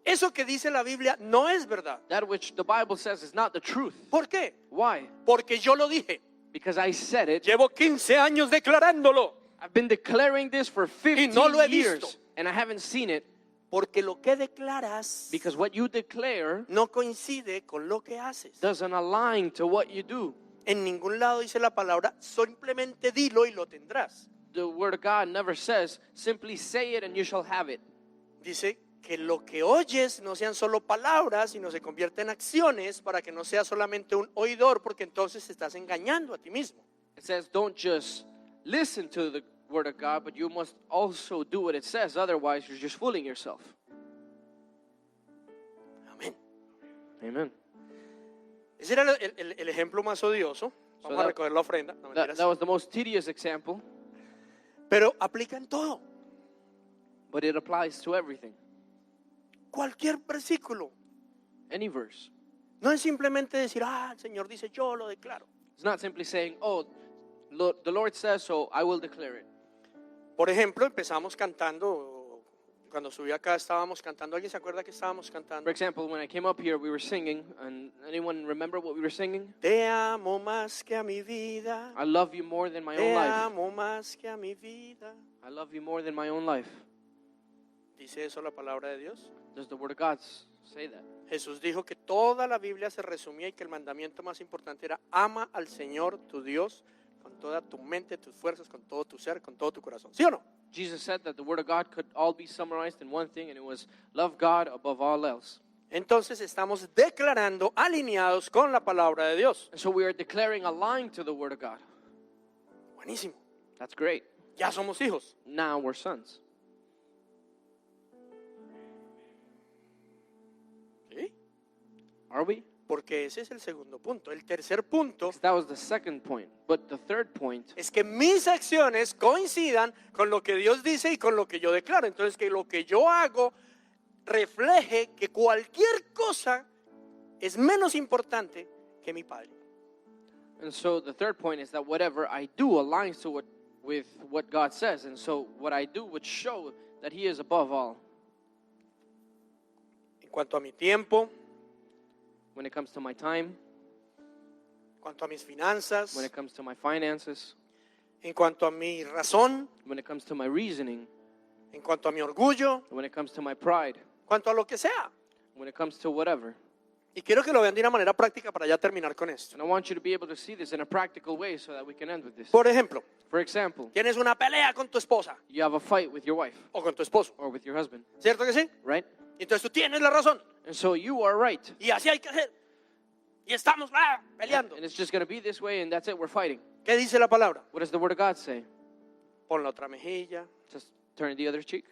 Eso que dice la Biblia no es verdad. That which the Bible says is not the truth. ¿Por qué? Why? Porque yo lo dije. Because I said it. Llevo 15 años declarándolo. I've been declaring this for 15 no lo he years. visto. And I haven't seen it. Porque lo que declaras Because what you declare no coincide con lo que haces. doesn't align to what you do. En ningún lado dice la palabra, simplemente dilo y lo tendrás. The word of God never says, simply say it and you shall have it. Dice que lo que oyes no sean solo palabras, sino se convierte en acciones para que no sea solamente un oidor, porque entonces te estás engañando a ti mismo. It says, don't just listen to the word of God, but you must also do what it says. Otherwise, you're just fooling yourself. Amén. Amen. Ese era el ejemplo más odioso. Vamos a recoger la ofrenda. No, mentiras. That was the most tedious example, Pero aplica en todo. but it applies to everything. Cualquier versículo. Any verse. No es simplemente decir, el Señor dice, yo lo declaro. It's not simply saying, oh, the Lord says so, I will declare it. Por ejemplo, empezamos cantando, cuando subí acá estábamos cantando. ¿Alguien se acuerda que estábamos cantando? For example, when I came up here, we were singing, and anyone remember what we were singing? Te amo más que a mi vida. I love you more than my Te own life. amo más que a mi vida. I love you more than my own life. ¿Dice eso la palabra de Dios? Does the word of God say that? Jesús dijo que toda la Biblia se resumía y que el mandamiento más importante era ama al Señor tu Dios con toda tu mente, tus fuerzas, con todo tu ser, con todo tu corazón. ¿Sí o no? Jesus said that the word of God could all be summarized in one thing, and it was love God above all else. Entonces estamos declarando alineados con la palabra de Dios. And so we are declaring aligned to the word of God. Buenísimo. That's great. Ya somos hijos. Now we're sons. ¿Sí? Are we? Porque ese es el segundo punto. El tercer punto That was the second point. But the third point es que mis acciones coincidan con lo que Dios dice y con lo que yo declaro. Entonces que lo que yo hago refleje que cualquier cosa es menos importante que mi Padre. And so the third point is that whatever I do aligns to with what God says. And so what I do would show that He is above all. En cuanto a mi tiempo, When it comes to my time, en cuanto a mis finanzas, when it comes to my finances, en cuanto a mi razón, when it comes to my reasoning, en cuanto a mi orgullo, when it comes to my pride, en cuanto a lo que sea. when it comes to whatever. Y quiero que lo vean de una manera práctica para ya terminar con esto. And I want you to be able to see this in a practical way so that we can end with this. Por ejemplo, For example, tienes una pelea con tu esposa you have a fight with your wife o con tu esposo, or with your husband, ¿cierto que sí? right? Entonces tú tienes la razón And so you are right. y así hay que hacer. Y estamos peleando. And it's just going to be this way, and that's it, we're fighting. ¿Qué dice la palabra? What does the Word of God say? Pon la otra mejilla, Just turn the other cheek.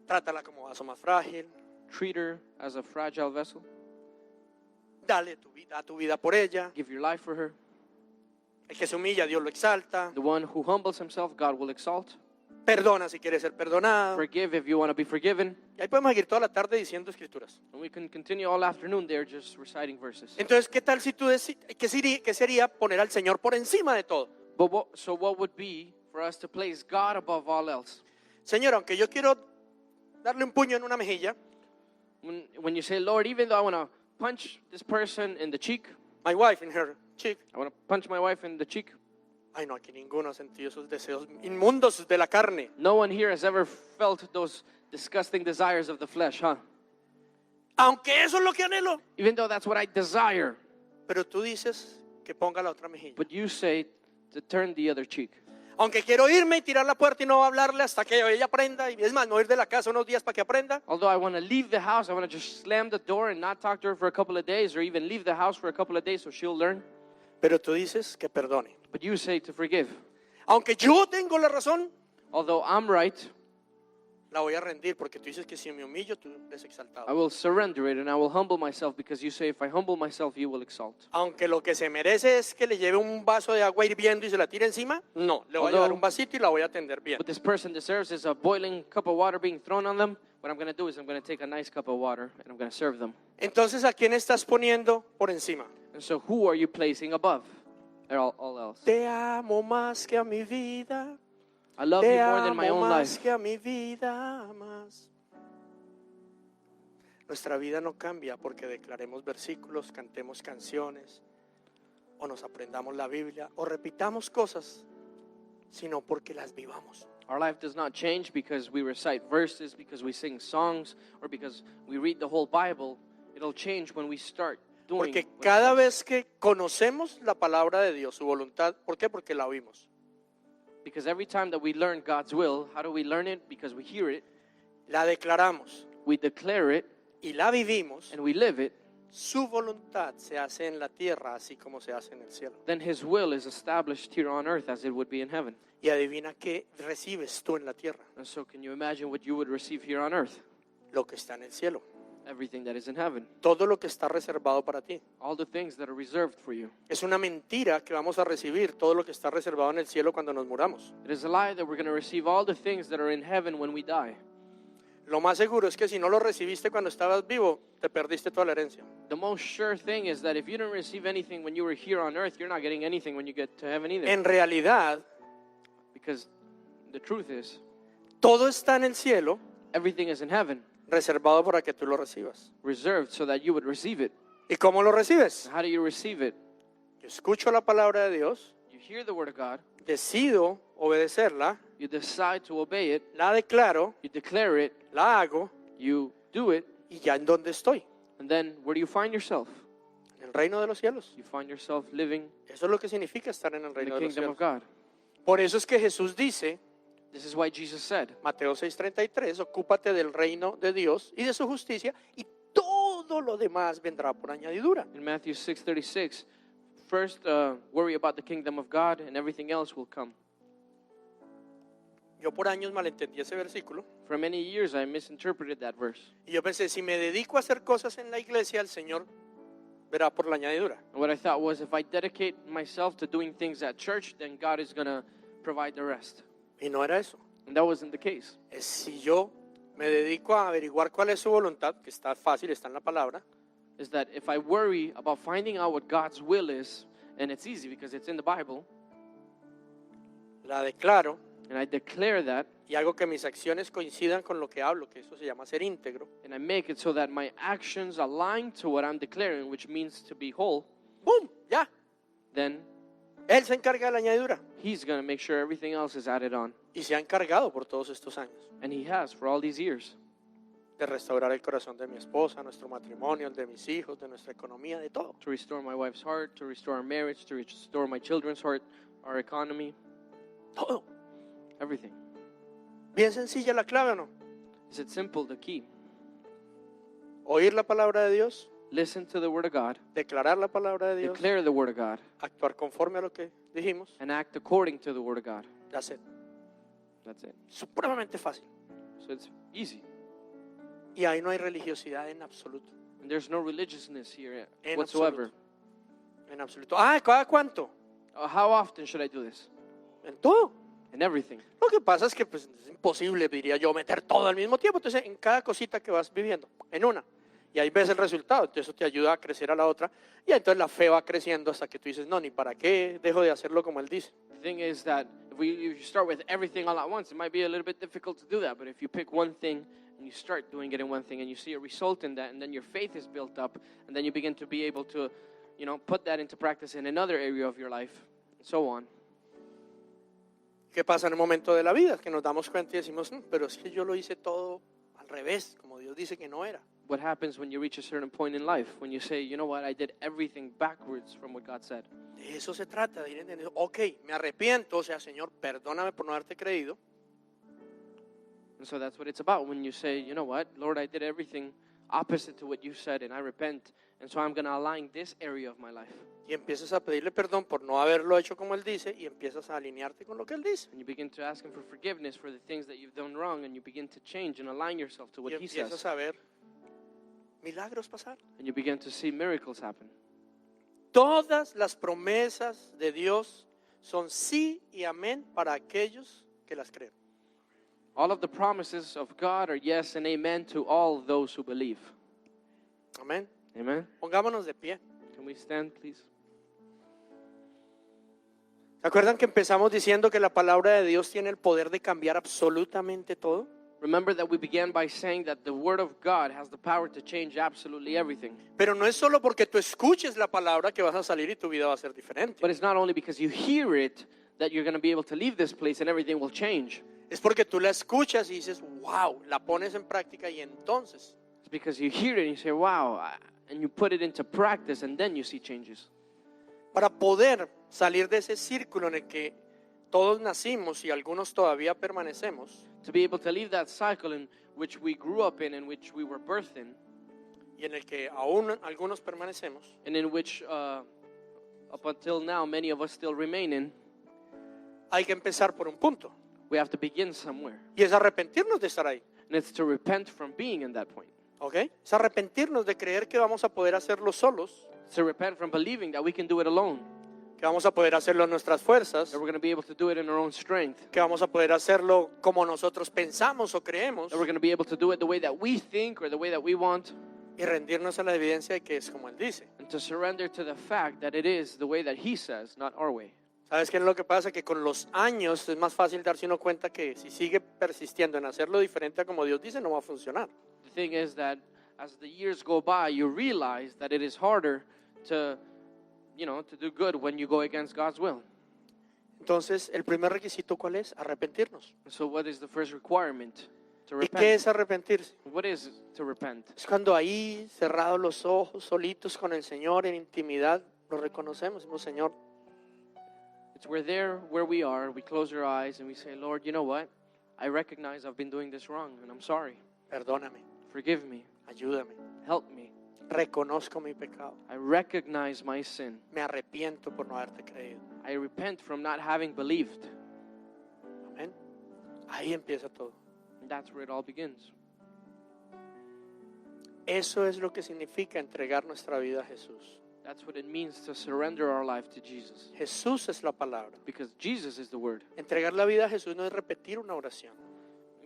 trátala como vaso más frágil, Treat her as a fragile vessel. dale tu vida por ella. Give your life for her. El que se humilla, Dios lo exalta. The one who humbles himself, God will exalt. Perdona si quieres ser perdonado. Forgive if you want to be forgiven. Y ahí podemos seguir toda la tarde diciendo escrituras. And we can continue all afternoon there just reciting verses. Entonces, ¿qué tal si tú qué sería poner al Señor por encima de todo? So what would be for us to place God above all else? Señor, aunque yo quiero darle un puño en una mejilla, When you say, Lord, even though I want to punch this person in the cheek, my wife in her cheek. I want to punch my wife in the cheek. Ay, no, aquí ninguno ha sentido esos deseos inmundos de la carne. No one here has ever felt those disgusting desires of the flesh, huh? Aunque eso es lo que anhelo. Even though that's what I desire. Pero tú dices que ponga la otra mejilla. But you say to turn the other cheek. Aunque quiero irme y tirar la puerta y no hablarle hasta que ella aprenda. Y es más, no ir de la casa unos días para que aprenda. Although I want to leave the house, I want to just slam the door and not talk to her for a couple of days, or even leave the house for a couple of days so she'll learn. Pero tú dices que perdone. But you say to forgive. Aunque yo tengo la razón, Although I'm right, la voy a rendir porque tú dices que si me humillo, tú eres exaltado. I will surrender it and I will humble myself, because you say if I humble myself, you will exalt. Aunque lo que se merece es que le lleve un vaso de agua hirviendo y se la tire encima, no, le voy a llevar un vasito y la voy a atender bien. What this person deserves is a boiling cup of water being thrown on them. What I'm going to do is I'm going to take a nice cup of water and I'm going to serve them. Entonces, ¿a quién estás poniendo por encima? And so who are you placing above all else? Te amo más que a mi vida. I love Te you more than my amo own más life. que a mi vida más. Nuestra vida no cambia porque declaremos versículos, cantemos canciones, o nos aprendamos la Biblia, o repitamos cosas, sino porque las vivamos. Our life does not change because we recite verses, because we sing songs, or because we read the whole Bible. It'll change when we start doing Porque what it cada says. vez que conocemos la palabra de Dios, su voluntad, ¿por qué? Porque la oímos. Because every time that we learn God's will, how do we learn it? Because we hear it, La declaramos we declare it, y la vivimos. and we live it. Su voluntad se hace en la tierra así como se hace en el cielo. Then His will is established here on earth as it would be in heaven. Y adivina qué recibes tú en la tierra, And so can you imagine what you would receive here on earth? lo que está en el cielo. Everything that is in heaven. Todo lo que está reservado para ti. All the things that are reserved for you. Es una mentira que vamos a recibir todo lo que está reservado en el cielo cuando nos muramos. It is a lie that we're going to receive all the things that are in heaven when we die. Lo más seguro es que si no lo recibiste cuando estabas vivo, te perdiste toda la herencia. The most sure thing is that if you didn't receive anything when you were here on earth, you're not getting anything when you get to heaven either. En realidad, Because the truth is, todo está en el cielo everything is in heaven, reservado para que tú lo recibas. reserved so that you would receive it. ¿Y cómo lo recibes? How do you receive it? Yo escucho la palabra de Dios, You hear the word of God, decido obedecerla, you decide to obey it, la declaro, you declare it, la hago you do it, y ya en dónde estoy, and then where do you find yourself? en el reino de los cielos. You find yourself living Eso es lo que significa estar en el in reino the de los kingdom of cielos. God. Por eso es que Jesús dice, This is why Jesus said, Mateo 6:33, ocúpate del reino de Dios y de su justicia y todo lo demás vendrá por añadidura. in Matthew 6:36, first worry about the kingdom of God and everything else will come. Yo por años malentendí ese versículo For many years I misinterpreted that verse. y yo pensé, si me dedico a hacer cosas en la iglesia, el Señor verá por la añadidura. And what I thought was, if I dedicate myself to doing things at church, then God is going to provide the rest. Y no era eso. And that wasn't the case. Es si yo me dedico a averiguar cuál es su voluntad, que está fácil, está en la palabra, Is that if I worry about finding out what God's will is, and it's easy because it's in the Bible, la declaro and I declare that, y hago que mis acciones coincidan con lo que hablo, que eso se llama ser íntegro, and I make it so that my actions align to what I'm declaring, which means to be whole, ¡pum! Ya. then Él se encarga de la añadidura He's going to make sure everything else is added on. y se ha encargado por todos estos años And He has for all these years. de restaurar el corazón de mi esposa, nuestro matrimonio, el de mis hijos, de nuestra economía, de todo. To restore my wife's heart, to restore our marriage, to restore my children's heart, our economy, Todo. everything. Bien sencilla la clave, ¿o no? Is it simple? The key. Oír la palabra de Dios, Listen to the Word of God, declarar la palabra de Dios, declare the Word of God, actuar conforme a lo que dijimos, and act according to the Word of God. that's it. That's it. Supremamente fácil. So it's easy. Y ahí no hay religiosidad en absoluto. And there's no religiousness here En whatsoever. absoluto. En absoluto. Ah, ¿cada cuánto? How often should I do this? En todo. In everything. Lo que pasa es que pues, es imposible, diría yo, meter todo al mismo tiempo. Entonces, en cada cosita que vas viviendo, en una. Y ahí ves el resultado. Entonces, eso te ayuda a crecer a la otra. Y entonces la fe va creciendo hasta que tú dices, no, ni para qué dejo de hacerlo como Él dice. The thing is that If you start with everything all at once, it might be a little bit difficult to do that. But if you pick one thing and you start doing it in one thing and you see a result in that, and then your faith is built up, and then you begin to be able to, put that into practice in another area of your life, and so on. ¿Qué pasa en el momento de la vida? Que nos damos cuenta y decimos, pero es que yo lo hice todo al revés, como Dios dice que no era. What happens when you reach a certain point in life, when you say, you know what, I did everything backwards from what God said. De eso se trata, de ir entendiendo, ok, me arrepiento, o sea, Señor, perdóname por no haberte creído. And so that's what it's about when you say, you know what, Lord, I did everything opposite to what you said, and I repent, and so I'm going to align this area of my life. Y empiezas a pedirle perdón por no haberlo hecho como Él dice y empiezas a alinearte con lo que Él dice. And you begin to ask Him for forgiveness for the things that you've done wrong, and you begin to change and align yourself to what Y He empiezas says. a ver milagros pasar. And you begin to see miracles happen. Todas las promesas de Dios son sí y amén para aquellos que las creen. All of the promises of God are yes and amen to all those who believe. Amén. Amen. Pongámonos de pie. Can we stand, please? ¿Se acuerdan que empezamos diciendo que la palabra de Dios tiene el poder de cambiar absolutamente todo? Remember that we began by saying that the Word of God has the power to change absolutely everything. Pero no es solo porque tú escuches la palabra que vas a salir y tu vida va a ser diferente. But it's not only because you hear it that you're going to be able to leave this place and everything will change. Es porque tú la escuchas y dices, wow, la pones en práctica y entonces. It's because you hear it and you say, wow, and you put it into practice and then you see changes. Para poder salir de ese círculo en el que todos nacimos y algunos todavía permanecemos, To be able to leave that cycle in which we grew up in which we were birthed in, y en el que aún algunos permanecemos, and in which up until now many of us still remain in, hay que empezar por un punto. we have to begin somewhere. Y es arrepentirnos de estar ahí. And it's to repent from being in that point. ¿Ok? Es arrepentirnos de creer que vamos a poder hacerlo solos, It's to repent from believing that we can do it alone, que vamos a poder hacerlo en nuestras fuerzas, that we're going to be able to do it in our own strength, que vamos a poder hacerlo como nosotros pensamos o creemos that we're going to be able to do it the way that we think or the way that we want, y rendirnos a la evidencia de que es como Él dice. and to surrender to the fact that it is the way that He says, not our way. ¿Sabes qué es lo que pasa? Que con los años es más fácil darse uno cuenta que si sigue persistiendo en hacerlo diferente a como Dios dice, no va a funcionar. The thing is that as the years go by, you realize that it is harder to do good when you go against God's will. Entonces, el primer requisito, ¿cuál es? Arrepentirnos. So what is the first requirement? To ¿Y qué repent. es arrepentirse? What is to repent? Es cuando ahí, cerrados los ojos, solitos con el Señor, en intimidad, lo reconocemos. Decimos, Señor, It's where we are, we close our eyes and we say, Lord, you know what? I recognize I've been doing this wrong and I'm sorry. perdóname, Forgive me. ayúdame, Help me. reconozco mi pecado, I recognize my sin. me arrepiento por no haberte creído. I repent from not having believed. Amén. Ahí empieza todo. And that's where it all begins. Eso es lo que significa entregar nuestra vida a Jesús. That's what it means to surrender our life to Jesus. Jesús es la palabra. Because Jesus is the Word. Entregar la vida a Jesús no es repetir una oración.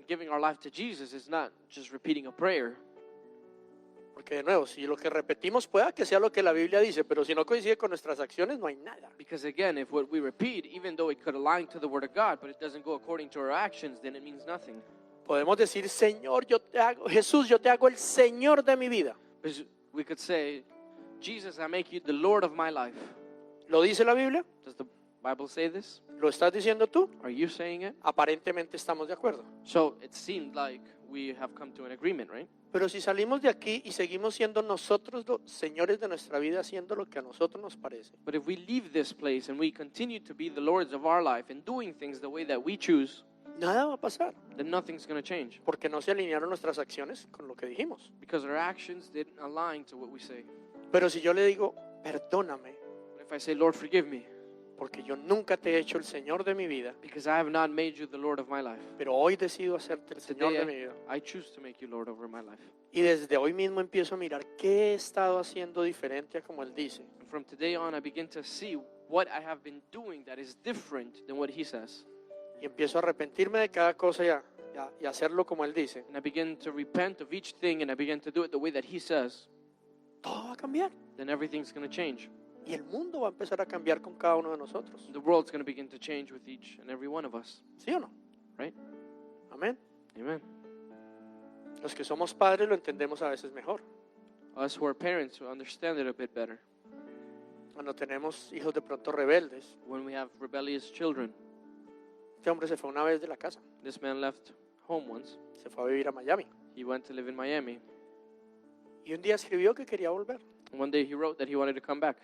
Giving our life to Jesus is not just repeating a prayer. Porque de nuevo, si lo que repetimos pueda que sea lo que la Biblia dice, pero si no coincide con nuestras acciones, no hay nada. Because again, if what we repeat, even though it could align to the Word of God, but it doesn't go according to our actions, then it means nothing. Podemos decir, Señor, Jesús, yo te hago el Señor de mi vida. Because we could say, Jesus, I make you the Lord of my life. ¿Lo dice la Biblia? Does the Bible say this? ¿Lo estás diciendo tú? Are you saying it? Aparentemente estamos de acuerdo. So it seemed like we have come to an agreement, right? Pero si salimos de aquí y seguimos siendo nosotros los señores de nuestra vida, haciendo lo que a nosotros nos parece, But if we leave this place and we continue to be the lords of our life and doing things the way that we choose, nada va a pasar, then nothing's going to change. porque no se alinearon nuestras acciones con lo que dijimos. Because our actions didn't align to what we say. Pero si yo le digo, perdóname, But if I say, Lord, forgive me, porque yo nunca te he hecho el Señor de mi vida, because I have not made you the Lord of my life, pero hoy decido hacerte el Señor de mi today vida. I choose to make you Lord over my life. Y desde hoy mismo empiezo a mirar qué he estado haciendo diferente a como Él dice. And from today on, I begin to see what I have been doing that is different than what He says. Y empiezo a arrepentirme de cada cosa y hacerlo como Él dice. And I begin to repent of each thing and I begin to do it the way that He says. Todo va a cambiar. Then everything's going to change. Y el mundo va a empezar a cambiar con cada uno de nosotros. The world's going to begin to change with each and every one of us, ¿Sí o no? right? Amén. Amen. Los que somos padres lo entendemos a veces mejor. Us who are parents will understand it a bit better. Cuando tenemos hijos de pronto rebeldes. When we have rebellious children, Este hombre se fue una vez de la casa. this man left home once. Se fue a vivir a Miami. He went to live in Miami. Y un día escribió que quería volver. One day he wrote that he wanted to come back.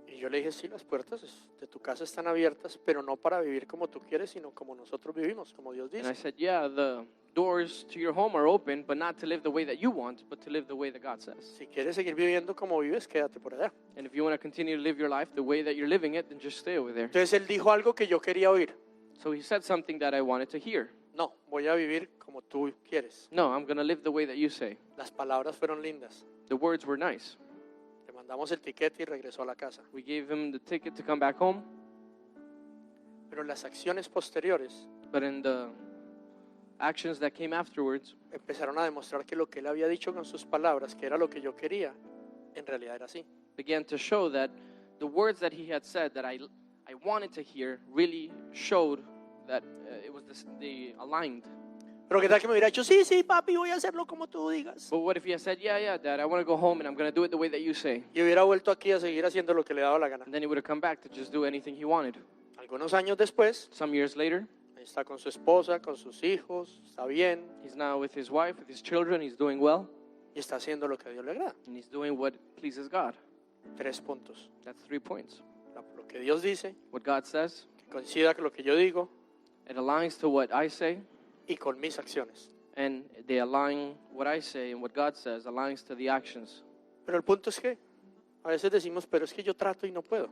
Y yo le dije, sí, las puertas de tu casa están abiertas, pero no para vivir como tú quieres, sino como nosotros vivimos, como Dios And I dice. said, yeah, the doors to your home are open, but not to live the way that you want, but to live the way that God says. Si quieres seguir viviendo como vives, quédate por allá. And if you want to continue to live your life the way that you're living it, then just stay over there. Entonces él dijo algo que yo quería oír. So he said something that I wanted to hear. No, voy a vivir como tú quieres. No, I'm going to live the way that you say. Las palabras fueron lindas. The words were nice. Le mandamos el tiquete y regresó a la casa. We gave him the ticket to come back home, Pero las acciones posteriores but in the actions that came afterwards, empezaron a demostrar que lo que él había dicho con sus palabras, que era lo que yo quería, en realidad era así. began to show that the words that he had said that I wanted to hear really showed that it was they aligned. Pero qué tal que me hubiera dicho, sí, sí, papi, voy a hacerlo como tú digas. But what if he had said, yeah, Dad, I want to go home and I'm going to do it the way that you say? Y hubiera vuelto aquí a seguir haciendo lo que le daba la gana. And then he would have come back to just do anything he wanted. Algunos años después, Some years later, ahí está con su esposa, con sus hijos, está bien he's now with his wife, with his children, he's doing well, y está haciendo lo que a Dios le agrada. and he's doing what pleases God. 3 puntos. That's 3 points. Lo que Dios dice, What God says, que coincida con lo que yo digo it aligns to what I say, y con mis acciones. and they align what I say and what God says aligns to the actions. Pero el punto es que a veces decimos, pero es que yo trato y no puedo.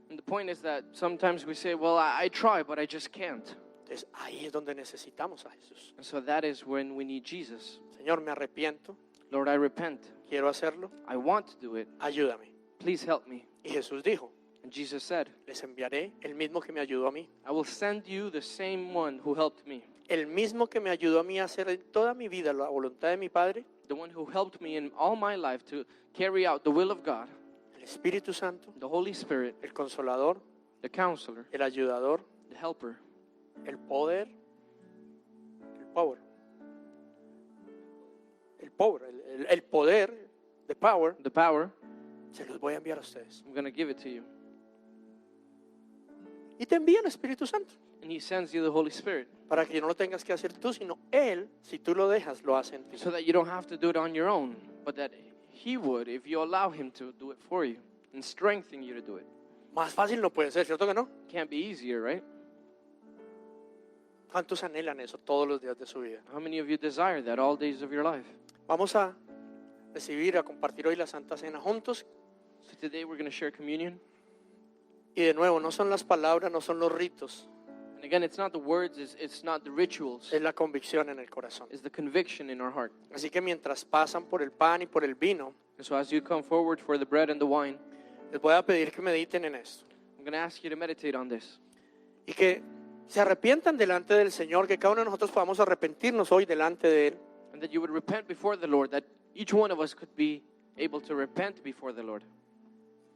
And the point is that sometimes we say, well, I try, but I just can't. Entonces ahí es donde necesitamos a Jesús. And so that is when we need Jesus. Señor, me arrepiento, Lord, I repent. quiero hacerlo, I want to do it. ayúdame. Please help me. Y Jesús dijo, And Jesus said, les enviaré el mismo que me ayudó a mí. I will send you the same one who helped me. El mismo que me ayudó a mí a hacer en toda mi vida la voluntad de mi Padre, The one who helped me in all my life to carry out the will of God, el Espíritu Santo, the Holy Spirit, el Consolador, the Counselor, el Ayudador, the Helper, el Poder, el Power. El Power, el poder, the power, the Power. se los voy a enviar a ustedes. I'm going to give it to you. Y te envía el Espíritu Santo, And He sends you the Holy Spirit para que no lo tengas que hacer tú, sino Él, si tú lo dejas, lo hace en ti. so that you don't have to do it on your own, but that He would if you allow Him to do it for you and strengthen you to do it. Más fácil no puede ser, ¿cierto que no? Can't be easier, right? ¿Cuántos anhelan eso todos los días de su vida? How many of you desire that all days of your life? Vamos a recibir, a compartir hoy la Santa Cena juntos. So today we're going to share communion. Y de nuevo, no son las palabras, no son los ritos, And again, it's not the words, it's not the rituals, es la convicción en el corazón. it's the conviction in our heart. Así que mientras pasan por el pan y por el vino, And so as you come forward for the bread and the wine, les voy a pedir que mediten en esto. I'm going to ask you to meditate on this. Y que se arrepientan delante del Señor, que cada uno de nosotros podamos arrepentirnos hoy delante de Él. And that you would repent before the Lord, that each one of us could be able to repent before the Lord.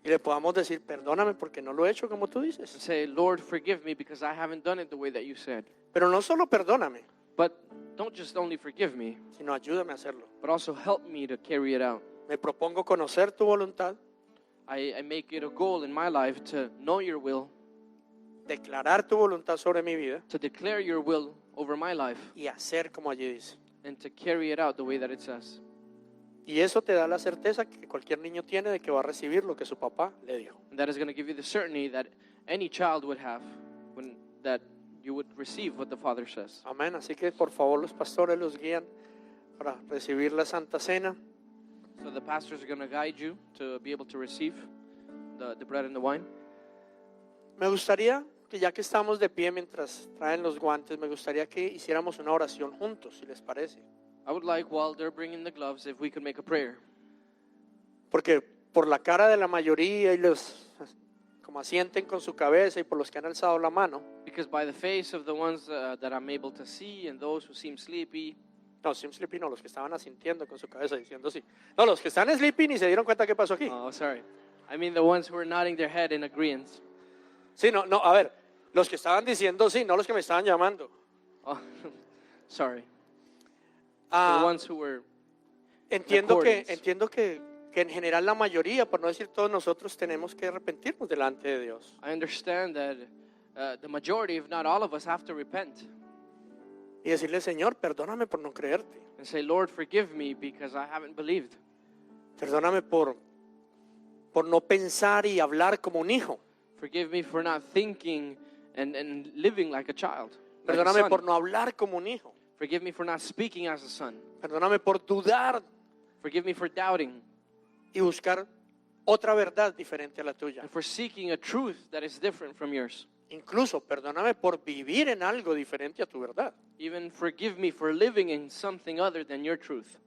Y le podamos decir, perdóname porque no lo he hecho como tú And dices. say, Lord, forgive me because I haven't done it the way that you said. Pero no solo perdóname, But don't just only forgive me, sino ayúdame a hacerlo. but also help me to carry it out. Me propongo conocer tu voluntad, I make it a goal in my life to know your will, declarar tu voluntad sobre mi vida to declare your will over my life, y hacer como allí dice. and to carry it out the way that it says. Y eso te da la certeza que cualquier niño tiene de que va a recibir lo que su papá le dijo. And that is going to give you the certainty that any child would have when that you would receive what the Father says. Amén. Así que por favor los pastores los guían para recibir la Santa Cena. So the pastors are going to guide you to be able to receive the bread and the wine. Me gustaría que ya que estamos de pie mientras traen los guantes, me gustaría que hiciéramos una oración juntos, si les parece. I would like, while they're bringing the gloves, if we could make a prayer. Porque por la cara de la mayoría y los como asienten con su cabeza y por los que han alzado la mano, Because by the face of the ones that I'm able to see and those who seem sleepy, no, Sim Sleepy no, los que estaban asintiendo con su cabeza diciendo sí. No, los que están sleeping y se dieron cuenta qué pasó aquí. oh, sorry. I mean the ones who are nodding their head in agreement. Sí, no, a ver, los que estaban diciendo sí, no los que me estaban llamando. Oh, sorry. For the Ah, ones who were entiendo accordance. que en general la mayoría, por no decir todos nosotros, tenemos que arrepentirnos delante de Dios. I understand that the majority, if not all of us, have to repent Y decirle, Señor, perdóname por no creerte. and say, Lord, forgive me because I haven't believed. Perdóname por no pensar y hablar como un hijo. Forgive me for not thinking and living like a child. Like a Perdóname son. por no hablar como un hijo. Forgive me for not speaking as a son. Perdóname por dudar Forgive me for doubting y buscar otra verdad diferente a la tuya. and for seeking a truth that is different from yours. Incluso perdóname por vivir en algo diferente a tu verdad. Even forgive me for living in something other than your truth.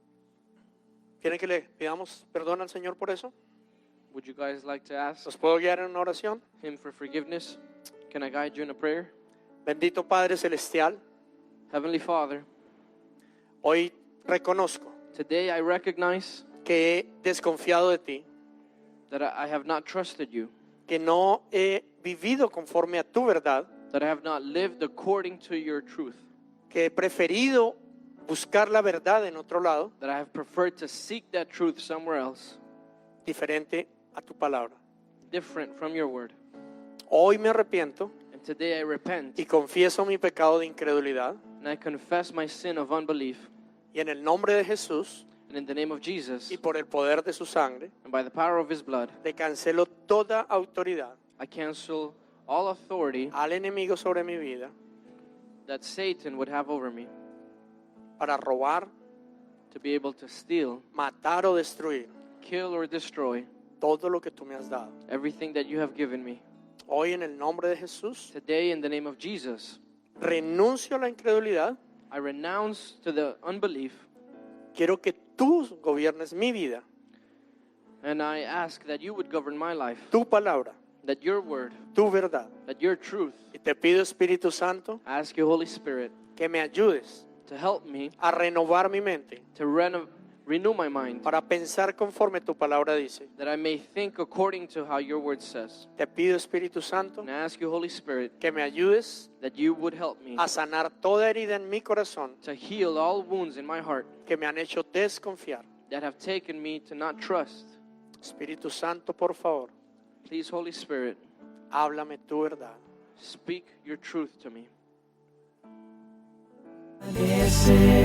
¿Quieren que le pidamos perdón al Señor por eso? Would you guys like to ask ¿Los puedo guiar en una oración? him for forgiveness? Can I guide you in a prayer? Bendito Padre Celestial, Heavenly Father, hoy reconozco today I recognize que he desconfiado de ti, that I have not trusted you, que no he vivido conforme a tu verdad, that I have not lived according to your truth, que he preferido buscar la verdad en otro lado, that I have preferred to seek that truth somewhere else, diferente a tu palabra. different from your word. Hoy me arrepiento And today I repent y confieso mi pecado de incredulidad and I confess my sin of unbelief. y en el nombre de Jesús And in the name of Jesus y por el poder de su sangre, and by the power of his blood, le cancelo toda autoridad I cancel all authority al enemigo sobre mi vida that Satan would have over me para robar, to be able to steal, matar o destruir kill, or destroy todo lo que tú me has dado. everything that you have given me. Hoy en el nombre de Jesús Today, in the name of Jesus, renuncio a la incredulidad. I renounce to the unbelief Quiero que tú gobiernes mi vida, and I ask that you would govern my life, tu palabra, that your word, tu verdad. that your truth. Y te pido, Espíritu Santo, I ask you, Holy Spirit, que me ayudes to help me a renovar mi mente to renew my mind, para pensar conforme tu palabra dice. that I may think according to how your word says. Te pido, Espíritu Santo, And I ask you, Holy Spirit, que me ayudes that you would help me a sanar toda herida en mi corazón to heal all wounds in my heart que me han hecho desconfiar. that have taken me to not trust. Espíritu Santo, por favor, Please, Holy Spirit, háblame tu verdad. speak your truth to me. Ese